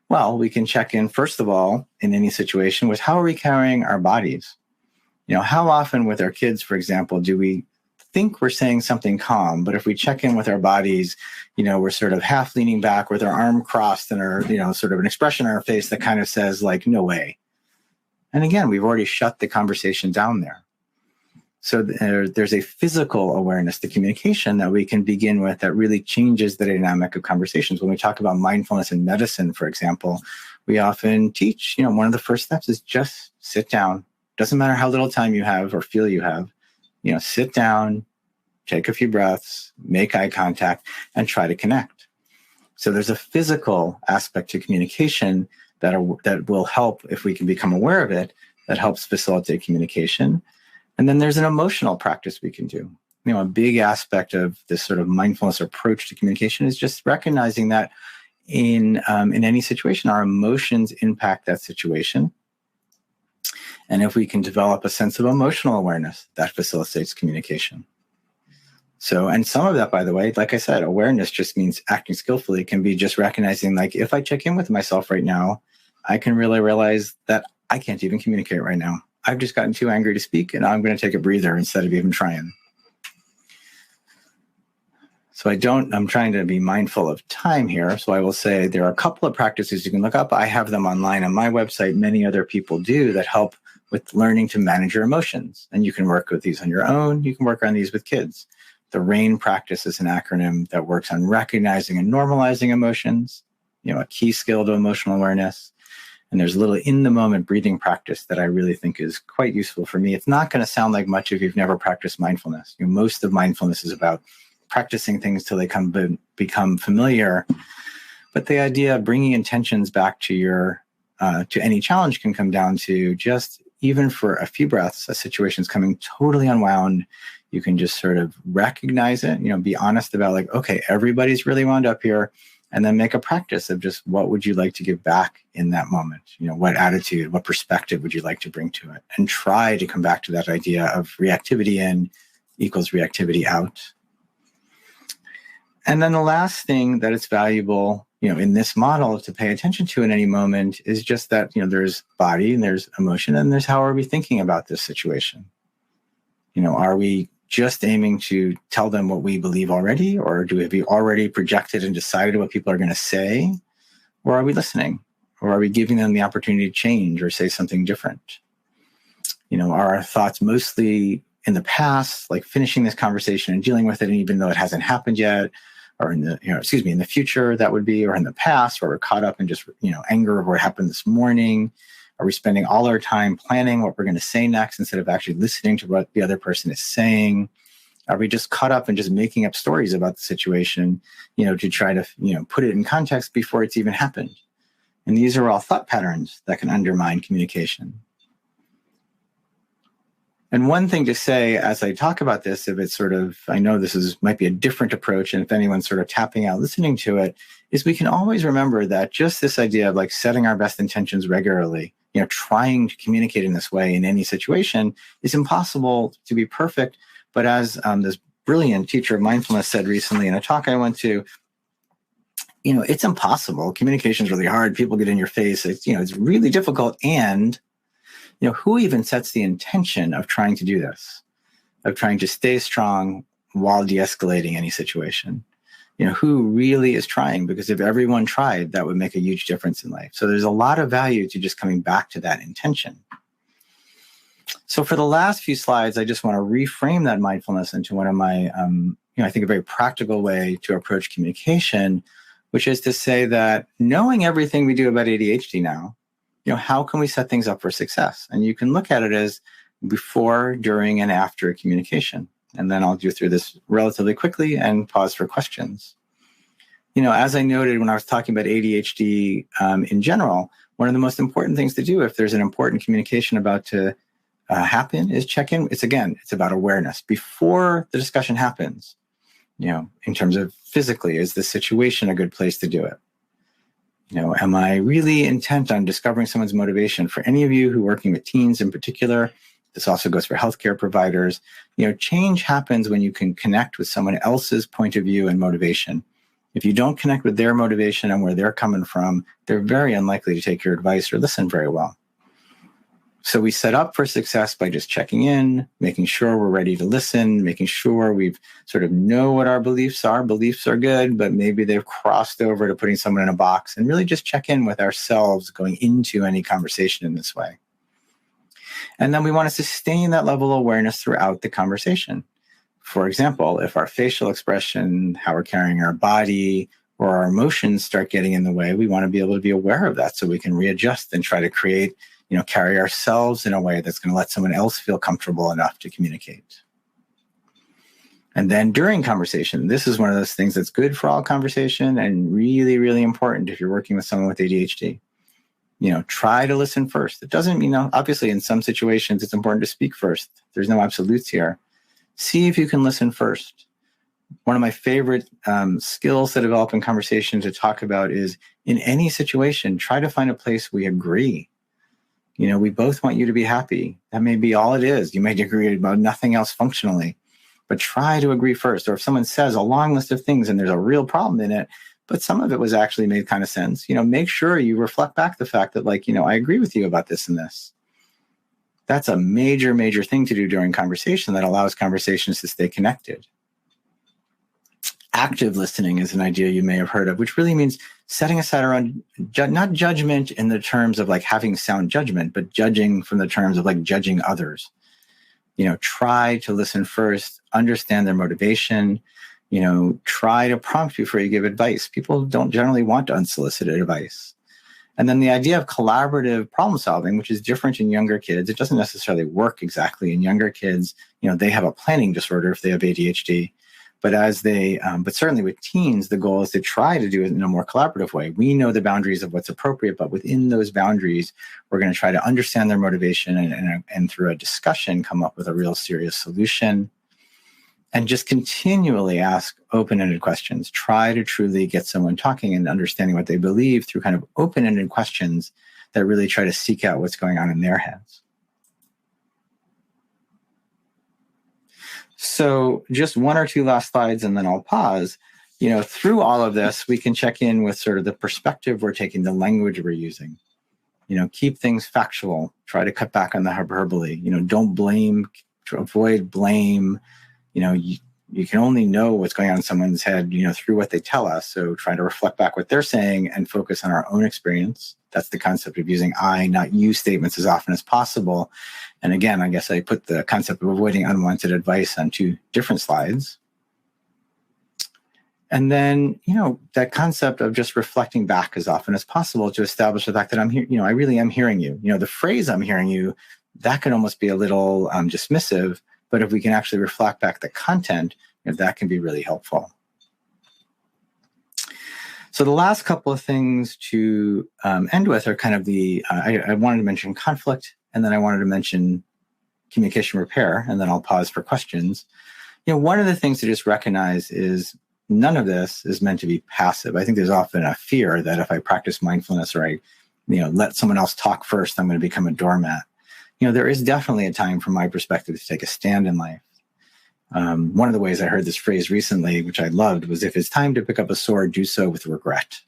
Well, we can check in, first of all, in any situation with how are we carrying our bodies? How often with our kids, for example, do we think we're saying something calm, but if we check in with our bodies, we're sort of half leaning back with our arm crossed and our, sort of an expression on our face that kind of says, like, no way. And again, we've already shut the conversation down there. So there's a physical awareness to communication that we can begin with that really changes the dynamic of conversations. When we talk about mindfulness in medicine, for example, we often teach, one of the first steps is just sit down. Doesn't matter how little time you have or feel you have. Sit down, take a few breaths, make eye contact, and try to connect. So there's a physical aspect to communication that will help, if we can become aware of it, that helps facilitate communication. And then there's an emotional practice we can do. A big aspect of this sort of mindfulness approach to communication is just recognizing that in any situation, our emotions impact that situation. And if we can develop a sense of emotional awareness, that facilitates communication. So, and some of that, by the way, like I said, awareness just means acting skillfully. It can be just recognizing, like, if I check in with myself right now, I can really realize that I can't even communicate right now. I've just gotten too angry to speak, and I'm going to take a breather instead of even trying. So I'm trying to be mindful of time here. So I will say there are a couple of practices you can look up. I have them online on my website. Many other people do, that help with learning to manage your emotions. And you can work with these on your own. You can work on these with kids. The RAIN practice is an acronym that works on recognizing and normalizing emotions, a key skill to emotional awareness. And there's a little in-the-moment breathing practice that I really think is quite useful for me. It's not going to sound like much if you've never practiced mindfulness. Most of mindfulness is about practicing things till they become familiar. But the idea of bringing intentions back to to any challenge can come down to just, even for a few breaths, a situation's coming totally unwound. You can just sort of recognize it, be honest about like, okay, everybody's really wound up here. And then make a practice of just what would you like to give back in that moment? What attitude, what perspective would you like to bring to it? And try to come back to that idea of reactivity in equals reactivity out. And then the last thing that it's valuable, in this model to pay attention to in any moment is just that, there's body and there's emotion and there's how are we thinking about this situation? Are we just aiming to tell them what we believe already? Or have we already projected and decided what people are going to say? Or are we listening? Or are we giving them the opportunity to change or say something different? Are our thoughts mostly in the past, like finishing this conversation and dealing with it, and even though it hasn't happened yet, or in the future, that would be, or in the past, where we're caught up in just, anger of what happened this morning? Are we spending all our time planning what we're going to say next instead of actually listening to what the other person is saying? Are we just caught up in just making up stories about the situation, to try to, put it in context before it's even happened? And these are all thought patterns that can undermine communication. And one thing to say as I talk about this, if it's sort of, I know might be a different approach, and if anyone's sort of tapping out, listening to it, is we can always remember that just this idea of like setting our best intentions regularly, trying to communicate in this way in any situation is impossible to be perfect. But as this brilliant teacher of mindfulness said recently in a talk I went to, it's impossible. Communication is really hard. People get in your face. It's really difficult. And, who even sets the intention of trying to do this, of trying to stay strong while de-escalating any situation? Who really is trying? Because if everyone tried, that would make a huge difference in life. So there's a lot of value to just coming back to that intention. So for the last few slides, I just want to reframe that mindfulness into one of my, I think a very practical way to approach communication, which is to say that knowing everything we do about ADHD now, how can we set things up for success? And you can look at it as before, during, and after communication. And then I'll go through this relatively quickly and pause for questions. As I noted when I was talking about ADHD in general, one of the most important things to do if there's an important communication about to happen is check in. It's about awareness before the discussion happens. In terms of physically, is the situation a good place to do it? Am I really intent on discovering someone's motivation? For any of you who are working with teens in particular, this also goes for healthcare providers. Change happens when you can connect with someone else's point of view and motivation. If you don't connect with their motivation and where they're coming from, they're very unlikely to take your advice or listen very well. So we set up for success by just checking in, making sure we're ready to listen, making sure we've sort of know what our beliefs are. Beliefs are good, but maybe they've crossed over to putting someone in a box, and really just check in with ourselves going into any conversation in this way. And then we want to sustain that level of awareness throughout the conversation. For example, if our facial expression, how we're carrying our body, or our emotions start getting in the way, we want to be able to be aware of that so we can readjust and try to create, carry ourselves in a way that's going to let someone else feel comfortable enough to communicate. And then during conversation, this is one of those things that's good for all conversation and really, really important if you're working with someone with ADHD. Try to listen first. It doesn't mean, obviously in some situations, it's important to speak first. There's no absolutes here. See if you can listen first. One of my favorite skills to develop in conversation to talk about is in any situation, try to find a place we agree. We both want you to be happy. That may be all it is. You may agree about nothing else functionally, but try to agree first. Or if someone says a long list of things and there's a real problem in it, but some of it was actually made kind of sense, make sure you reflect back the fact that I agree with you about this and this. That's a major, major thing to do during conversation that allows conversations to stay connected. Active listening is an idea you may have heard of, which really means setting aside our own, not judgment in the terms of having sound judgment, but judging from the terms of judging others. try to listen first, understand their motivation, try to prompt before you give advice. People don't generally want unsolicited advice. And then the idea of collaborative problem solving, which is different in younger kids, it doesn't necessarily work exactly in younger kids. They have a planning disorder if they have ADHD. But but certainly with teens, the goal is to try to do it in a more collaborative way. We know the boundaries of what's appropriate, but within those boundaries, we're going to try to understand their motivation and through a discussion, come up with a real serious solution. And just continually ask open-ended questions. Try to truly get someone talking and understanding what they believe through kind of open-ended questions that really try to seek out what's going on in their heads. So just one or two last slides, and then I'll pause. Through all of this, we can check in with sort of the perspective we're taking, the language we're using. Keep things factual. Try to cut back on the hyperbole. Don't blame, to avoid blame. You can only know what's going on in someone's head, through what they tell us. So try to reflect back what they're saying and focus on our own experience. That's the concept of using I, not you statements as often as possible. And again, I guess I put the concept of avoiding unwanted advice on two different slides. And then, that concept of just reflecting back as often as possible to establish the fact that I'm here, I really am hearing you. The phrase I'm hearing you, that can almost be a little dismissive. But if we can actually reflect back the content, that can be really helpful. So the last couple of things to end with are kind of I wanted to mention conflict, and then I wanted to mention communication repair, and then I'll pause for questions. One of the things to just recognize is none of this is meant to be passive. I think there's often a fear that if I practice mindfulness or I let someone else talk first, I'm going to become a doormat. There is definitely a time from my perspective to take a stand in life. One of the ways I heard this phrase recently, which I loved, was if it's time to pick up a sword, do so with regret.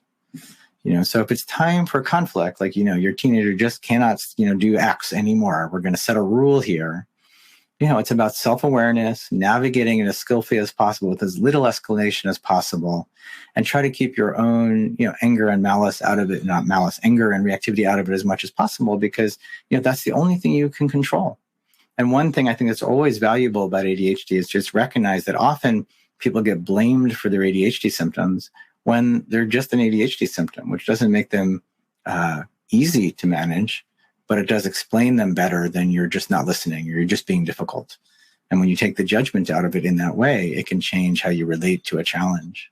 So if it's time for conflict, like, your teenager just cannot, do X anymore. We're going to set a rule here. It's about self-awareness, navigating it as skillfully as possible with as little escalation as possible, and try to keep your own, anger and malice out of it, not malice, anger and reactivity out of it as much as possible, because, that's the only thing you can control. And one thing I think that's always valuable about ADHD is just recognize that often people get blamed for their ADHD symptoms when they're just an ADHD symptom, which doesn't make them easy to manage, but it does explain them better than you're just not listening or you're just being difficult. And when you take the judgment out of it in that way, it can change how you relate to a challenge.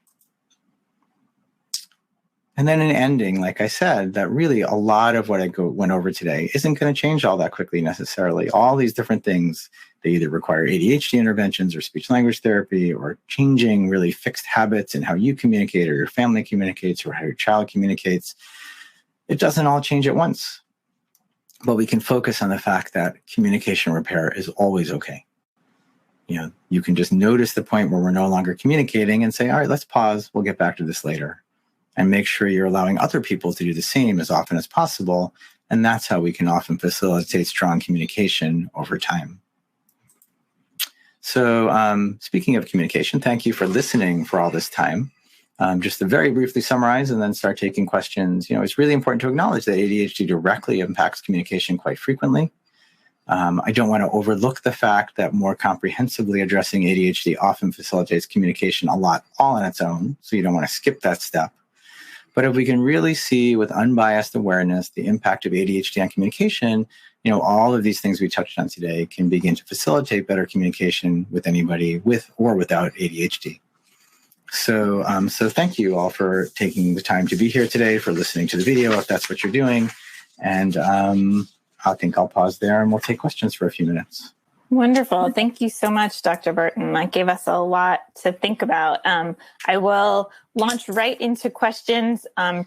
And then in ending, like I said, that really a lot of what I went over today isn't going to change all that quickly necessarily. All these different things, they either require ADHD interventions or speech language therapy or changing really fixed habits in how you communicate or your family communicates or how your child communicates. It doesn't all change at once. But we can focus on the fact that communication repair is always okay. You can just notice the point where we're no longer communicating and say, all right, let's pause. We'll get back to this later. And make sure you're allowing other people to do the same as often as possible. And that's how we can often facilitate strong communication over time. So speaking of communication, thank you for listening for all this time. Just to very briefly summarize and then start taking questions, it's really important to acknowledge that ADHD directly impacts communication quite frequently. I don't want to overlook the fact that more comprehensively addressing ADHD often facilitates communication a lot all on its own, so you don't want to skip that step. But if we can really see with unbiased awareness the impact of ADHD on communication, all of these things we touched on today can begin to facilitate better communication with anybody with or without ADHD. So thank you all for taking the time to be here today, for listening to the video, if that's what you're doing. And I think I'll pause there and we'll take questions for a few minutes. Wonderful. Thank you so much, Dr. Bertin. That gave us a lot to think about. I will launch right into questions.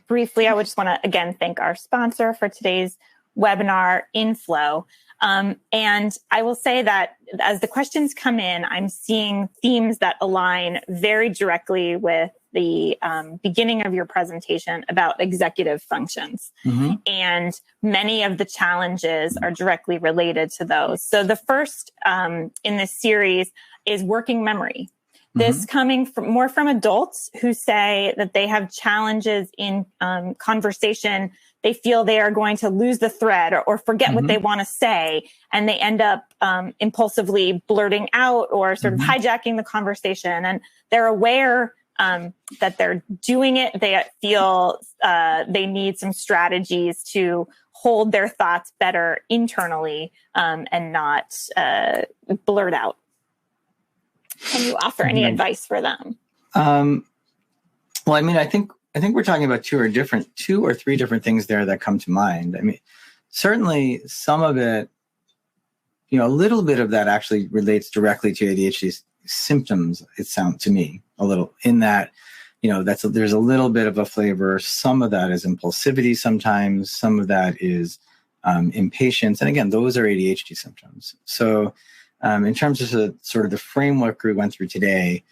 Briefly, I would just want to, again, thank our sponsor for today's webinar, Inflow. And I will say that as the questions come in, I'm seeing themes that align very directly with the beginning of your presentation about executive functions. Mm-hmm. And many of the challenges are directly related to those. So the first in this series is working memory. This coming from more from adults who say that they have challenges in conversation. They feel they are going to lose the thread or forget what they want to say. And they end up impulsively blurting out or sort of hijacking the conversation. And they're aware that they're doing it. They feel they need some strategies to hold their thoughts better internally and not blurt out. Can you offer any advice for them? Well, I mean, I think we're talking about two or three different things there that come to mind. I mean, certainly some of it, a little bit of that actually relates directly to ADHD symptoms. It sounds to me a little in that, there's a little bit of a flavor. Some of that is impulsivity sometimes. Some of that is impatience. And again, those are ADHD symptoms. So in terms of sort of the framework we went through today,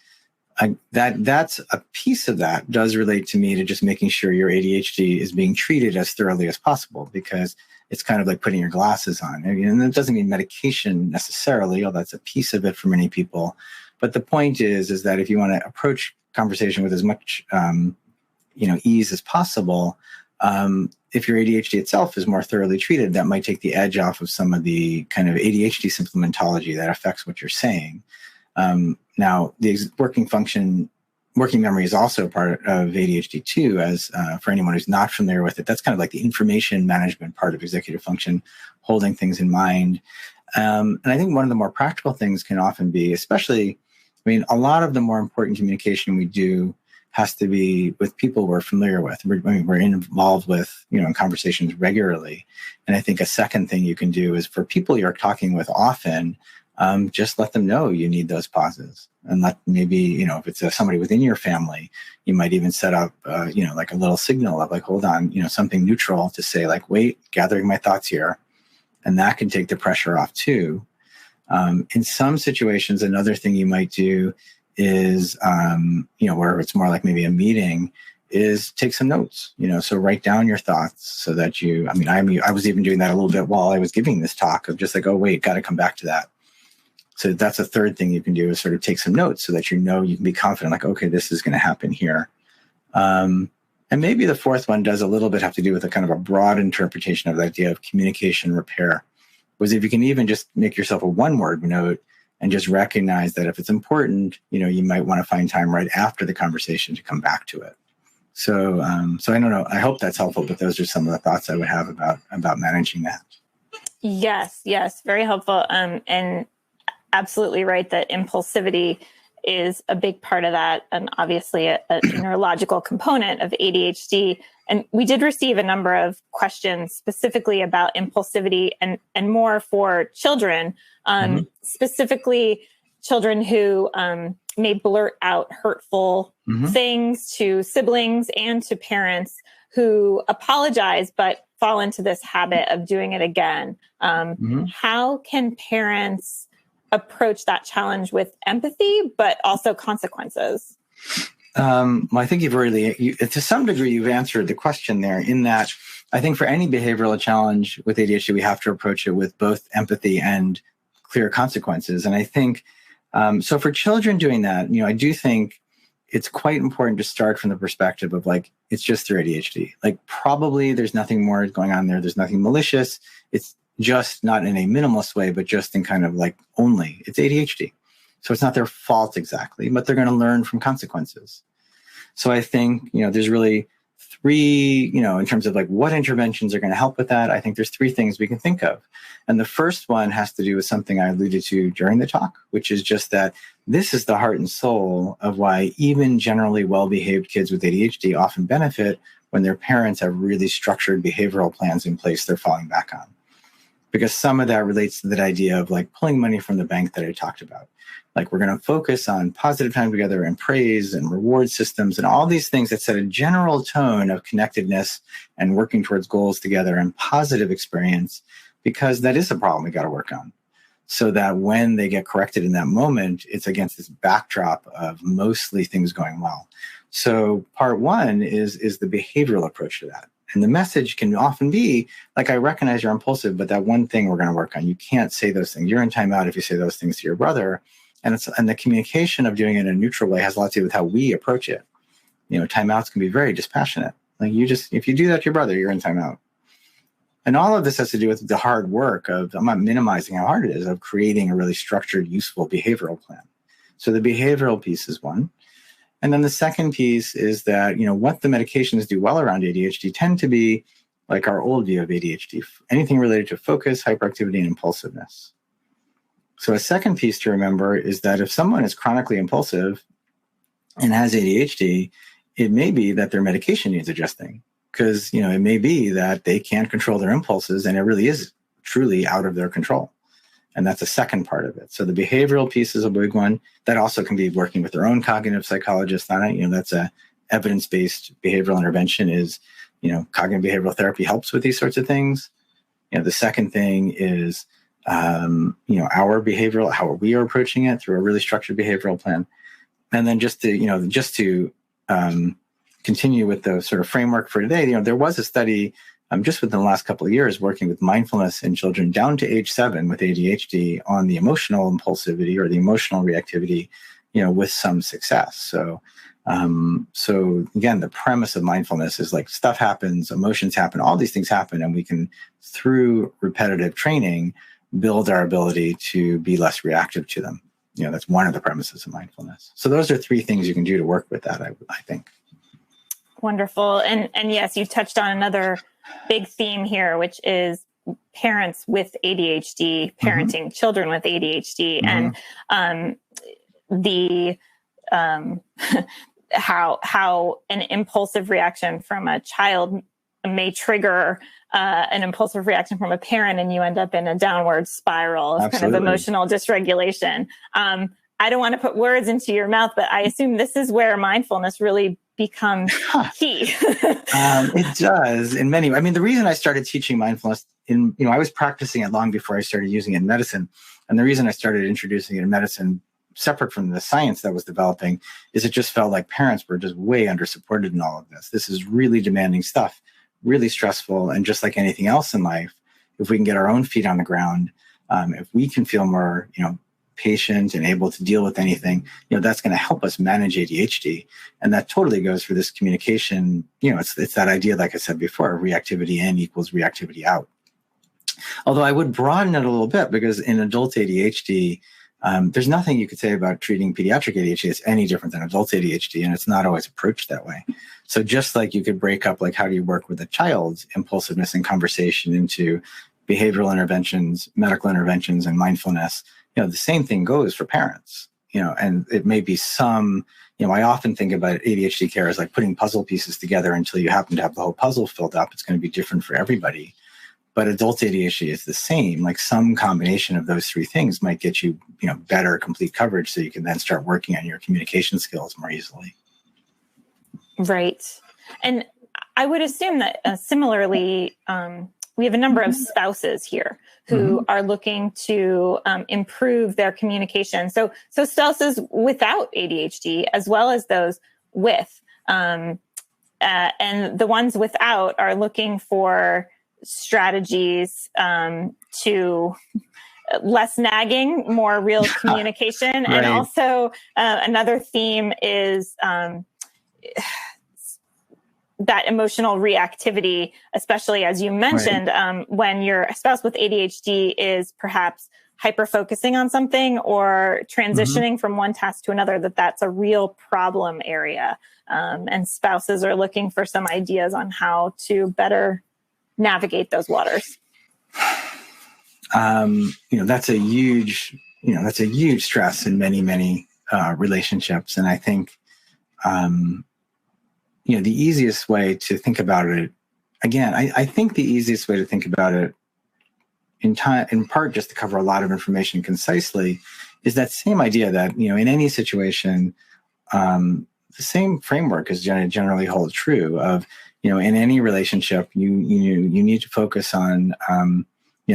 that's a piece of that does relate to me to just making sure your ADHD is being treated as thoroughly as possible, because it's kind of like putting your glasses on. And that doesn't mean medication necessarily, although that's a piece of it for many people. But the point is that if you want to approach conversation with as much ease as possible, if your ADHD itself is more thoroughly treated, that might take the edge off of some of the kind of ADHD symptomatology that affects what you're saying. Now, the working memory is also part of ADHD too, as for anyone who's not familiar with it, that's kind of like the information management part of executive function, holding things in mind. And I think one of the more practical things can often be, a lot of the more important communication we do has to be with people we're familiar with. We're involved with, in conversations regularly. And I think a second thing you can do is for people you're talking with often, just let them know you need those pauses. And let maybe, if it's somebody within your family, you might even set up, like a little signal of like, hold on, something neutral to say like, wait, gathering my thoughts here. And that can take the pressure off too. In some situations, another thing you might do is, where it's more like maybe a meeting, is take some notes, so write down your thoughts so that I was even doing that a little bit while I was giving this talk of just like, oh, wait, got to come back to that. So that's a third thing you can do is sort of take some notes so that you can be confident, like, okay, this is going to happen here. And maybe the fourth one does a little bit have to do with a kind of a broad interpretation of the idea of communication repair. Was if you can even just make yourself a one-word note and just recognize that if it's important, you might want to find time right after the conversation to come back to it. So I don't know. I hope that's helpful, but those are some of the thoughts I would have about managing that. Yes, very helpful. And absolutely right that impulsivity is a big part of that, and obviously a neurological component of ADHD. And we did receive a number of questions specifically about impulsivity and more for children, specifically children who may blurt out hurtful things to siblings and to parents who apologize but fall into this habit of doing it again. How can parents approach that challenge with empathy, but also consequences? Well, I think to some degree, you've answered the question there in that I think for any behavioral challenge with ADHD, we have to approach it with both empathy and clear consequences. And I think, so for children doing that, I do think it's quite important to start from the perspective of like, it's just their ADHD. Like probably there's nothing more going on there. There's nothing malicious. It's just not in a minimalist way, but just in kind of like only it's ADHD. So it's not their fault exactly, but they're going to learn from consequences. So I think, there's really three, in terms of like what interventions are going to help with that. I think there's three things we can think of. And the first one has to do with something I alluded to during the talk, which is just that this is the heart and soul of why even generally well-behaved kids with ADHD often benefit when their parents have really structured behavioral plans in place they're falling back on. Because some of that relates to that idea of like pulling money from the bank that I talked about. Like we're going to focus on positive time together and praise and reward systems and all these things that set a general tone of connectedness and working towards goals together and positive experience, because that is a problem we got to work on. So that when they get corrected in that moment, it's against this backdrop of mostly things going well. So part one is the behavioral approach to that. And the message can often be like, I recognize you're impulsive, but that one thing we're going to work on. You can't say those things. You're in timeout if you say those things to your brother. And the communication of doing it in a neutral way has a lot to do with how we approach it. Timeouts can be very dispassionate. Like if you do that to your brother, you're in timeout. And all of this has to do with the hard work of, I'm not minimizing how hard it is, of creating a really structured, useful behavioral plan. So the behavioral piece is one. And then the second piece is that, what the medications do well around ADHD tend to be like our old view of ADHD, anything related to focus, hyperactivity, and impulsiveness. So a second piece to remember is that if someone is chronically impulsive and has ADHD, it may be that their medication needs adjusting, because, it may be that they can't control their impulses and it really is truly out of their control. And that's a second part of it. So the behavioral piece is a big one. That also can be working with their own cognitive psychologist on it. That's a evidence-based behavioral intervention is, cognitive behavioral therapy helps with these sorts of things. The second thing is, our behavioral, how we are approaching it through a really structured behavioral plan. And then just to continue with the sort of framework for today, there was a study just within the last couple of years working with mindfulness in children down to age 7 with ADHD on the emotional impulsivity or the emotional reactivity, with some success. So again, the premise of mindfulness is like stuff happens, emotions happen, all these things happen, and we can, through repetitive training, build our ability to be less reactive to them. That's one of the premises of mindfulness. So those are 3 things you can do to work with that, I think. Wonderful. And yes, you touched on another big theme here, which is parents with ADHD, parenting children with ADHD, and the how an impulsive reaction from a child may trigger an impulsive reaction from a parent, and you end up in a downward spiral of kind of emotional dysregulation. I don't want to put words into your mouth, but I assume this is where mindfulness really becomes key. It does in many. I mean, the reason I started teaching mindfulness I was practicing it long before I started using it in medicine. And the reason I started introducing it in medicine, separate from the science that was developing, is it just felt like parents were just way under-supported in all of this. This is really demanding stuff, really stressful. And just like anything else in life, if we can get our own feet on the ground, if we can feel more, patient and able to deal with anything, that's going to help us manage ADHD. And that totally goes for this communication. It's that idea, like I said before, reactivity in equals reactivity out. Although I would broaden it a little bit, because in adult ADHD, there's nothing you could say about treating pediatric ADHD that's any different than adult ADHD, and it's not always approached that way. So just like you could break up, like, how do you work with a child's impulsiveness and conversation into behavioral interventions, medical interventions, and mindfulness, the same thing goes for parents, and it may be some, I often think about ADHD care as like putting puzzle pieces together until you happen to have the whole puzzle filled up. It's going to be different for everybody. But adult ADHD is the same. Like some combination of those 3 things might get you, better complete coverage, so you can then start working on your communication skills more easily. Right. And I would assume that similarly, we have a number of spouses here who are looking to improve their communication. So spouses without ADHD, as well as those with, and the ones without are looking for strategies to less nagging, more real communication. Right. And also another theme is that emotional reactivity, especially as you mentioned, when your spouse with ADHD is perhaps hyper-focusing on something or transitioning from one task to another, that's a real problem area. And spouses are looking for some ideas on how to better navigate those waters. That's a huge stress in many relationships. And I think, the easiest way to think about it, again, I think the easiest way to think about it in part, just to cover a lot of information concisely, is that same idea that, in any situation, the same framework is generally hold true of, in any relationship, you need to focus on,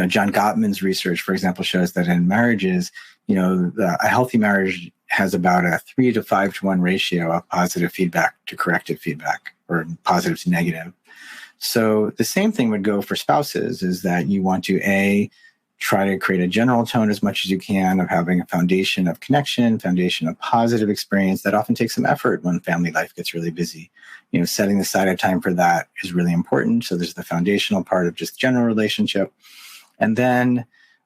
John Gottman's research, for example, shows that in marriages, a healthy marriage has about a 3 to 5 to 1 ratio of positive feedback to corrective feedback, or positive to negative. So the same thing would go for spouses, is that you want to try to create a general tone as much as you can of having a foundation of connection, foundation of positive experience. That often takes some effort when family life gets really busy. Setting aside a time for that is really important. So there's the foundational part of just general relationship. And then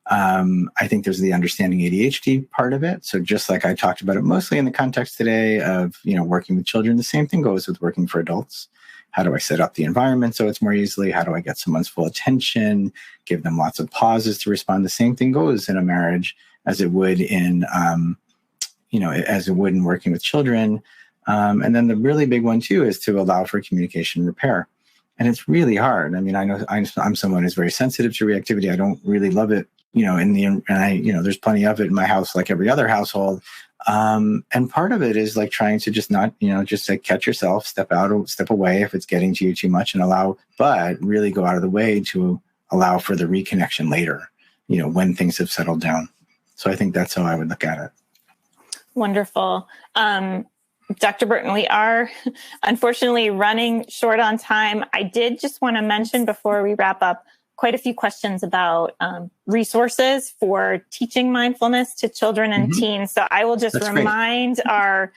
I think there's the understanding ADHD part of it. So just like I talked about it mostly in the context today of, working with children, the same thing goes with working for adults. How do I set up the environment so it's more easily? How do I get someone's full attention? Give them lots of pauses to respond. The same thing goes in a marriage as it would in, as it would in working with children. And then the really big one too is to allow for communication repair. And it's really hard. I mean, I know I'm someone who's very sensitive to reactivity. I don't really love it, there's plenty of it in my house, like every other household. And part of it is like trying to just not, just like catch yourself, step out or step away if it's getting to you too much but really go out of the way to allow for the reconnection later, when things have settled down. So I think that's how I would look at it. Wonderful. Dr. Bertin, we are unfortunately running short on time. I did just want to mention before we wrap up quite a few questions about resources for teaching mindfulness to children and teens. So I will just remind our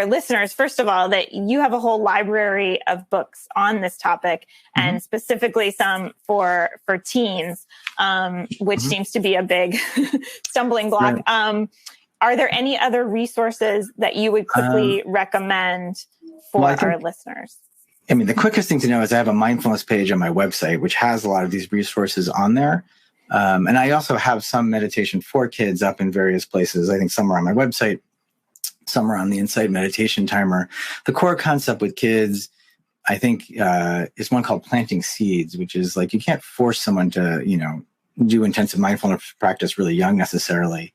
listeners, first of all, that you have a whole library of books on this topic, and specifically some for teens, which seems to be a big stumbling block. Right. Are there any other resources that you would quickly recommend for our listeners? I mean, the quickest thing to know is I have a mindfulness page on my website, which has a lot of these resources on there. And I also have some meditation for kids up in various places. I think some are on my website, some are on the Insight Meditation Timer. The core concept with kids, I think, is one called planting seeds, which is like you can't force someone to, do intensive mindfulness practice really young necessarily.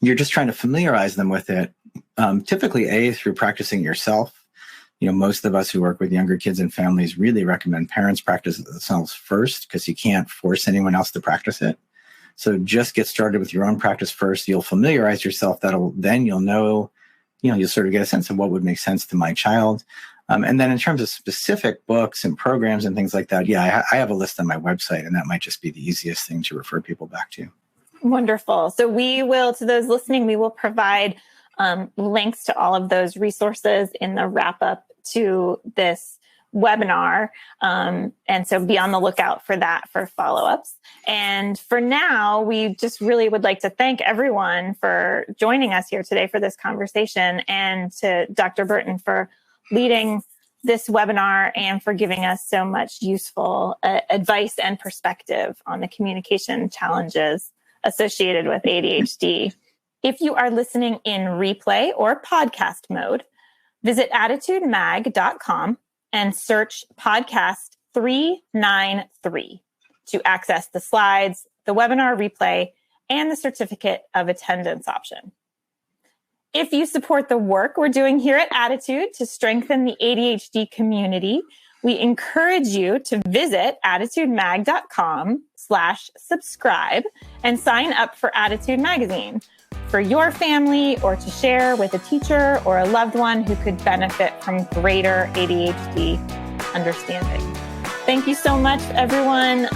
You're just trying to familiarize them with it, typically, through practicing yourself. Most of us who work with younger kids and families really recommend parents practice it themselves first because you can't force anyone else to practice it. So just get started with your own practice first. You'll familiarize yourself. Then you'll know, you'll sort of get a sense of what would make sense to my child. And then in terms of specific books and programs and things like that, I have a list on my website, and that might just be the easiest thing to refer people back to. Wonderful. So to those listening, we will provide links to all of those resources in the wrap up to this webinar. And so be on the lookout for that for follow-ups. And for now, we just really would like to thank everyone for joining us here today for this conversation, and to Dr. Bertin for leading this webinar and for giving us so much useful advice and perspective on the communication challenges associated with ADHD. If you are listening in replay or podcast mode, visit attitudemag.com and search podcast 393 to access the slides, the webinar replay, and the certificate of attendance option. If you support the work we're doing here at Attitude to strengthen the ADHD community, we encourage you to visit attitudemag.com/subscribe and sign up for Attitude Magazine for your family, or to share with a teacher or a loved one who could benefit from greater ADHD understanding. Thank you so much, everyone.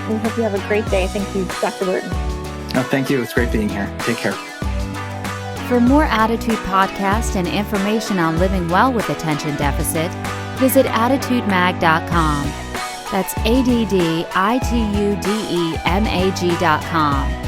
We hope you have a great day. Thank you, Dr. Bertin. Oh, thank you. It's great being here. Take care. For more Attitude podcasts and information on living well with attention deficit, visit attitudemag.com. That's ADDITUDEMAG.com.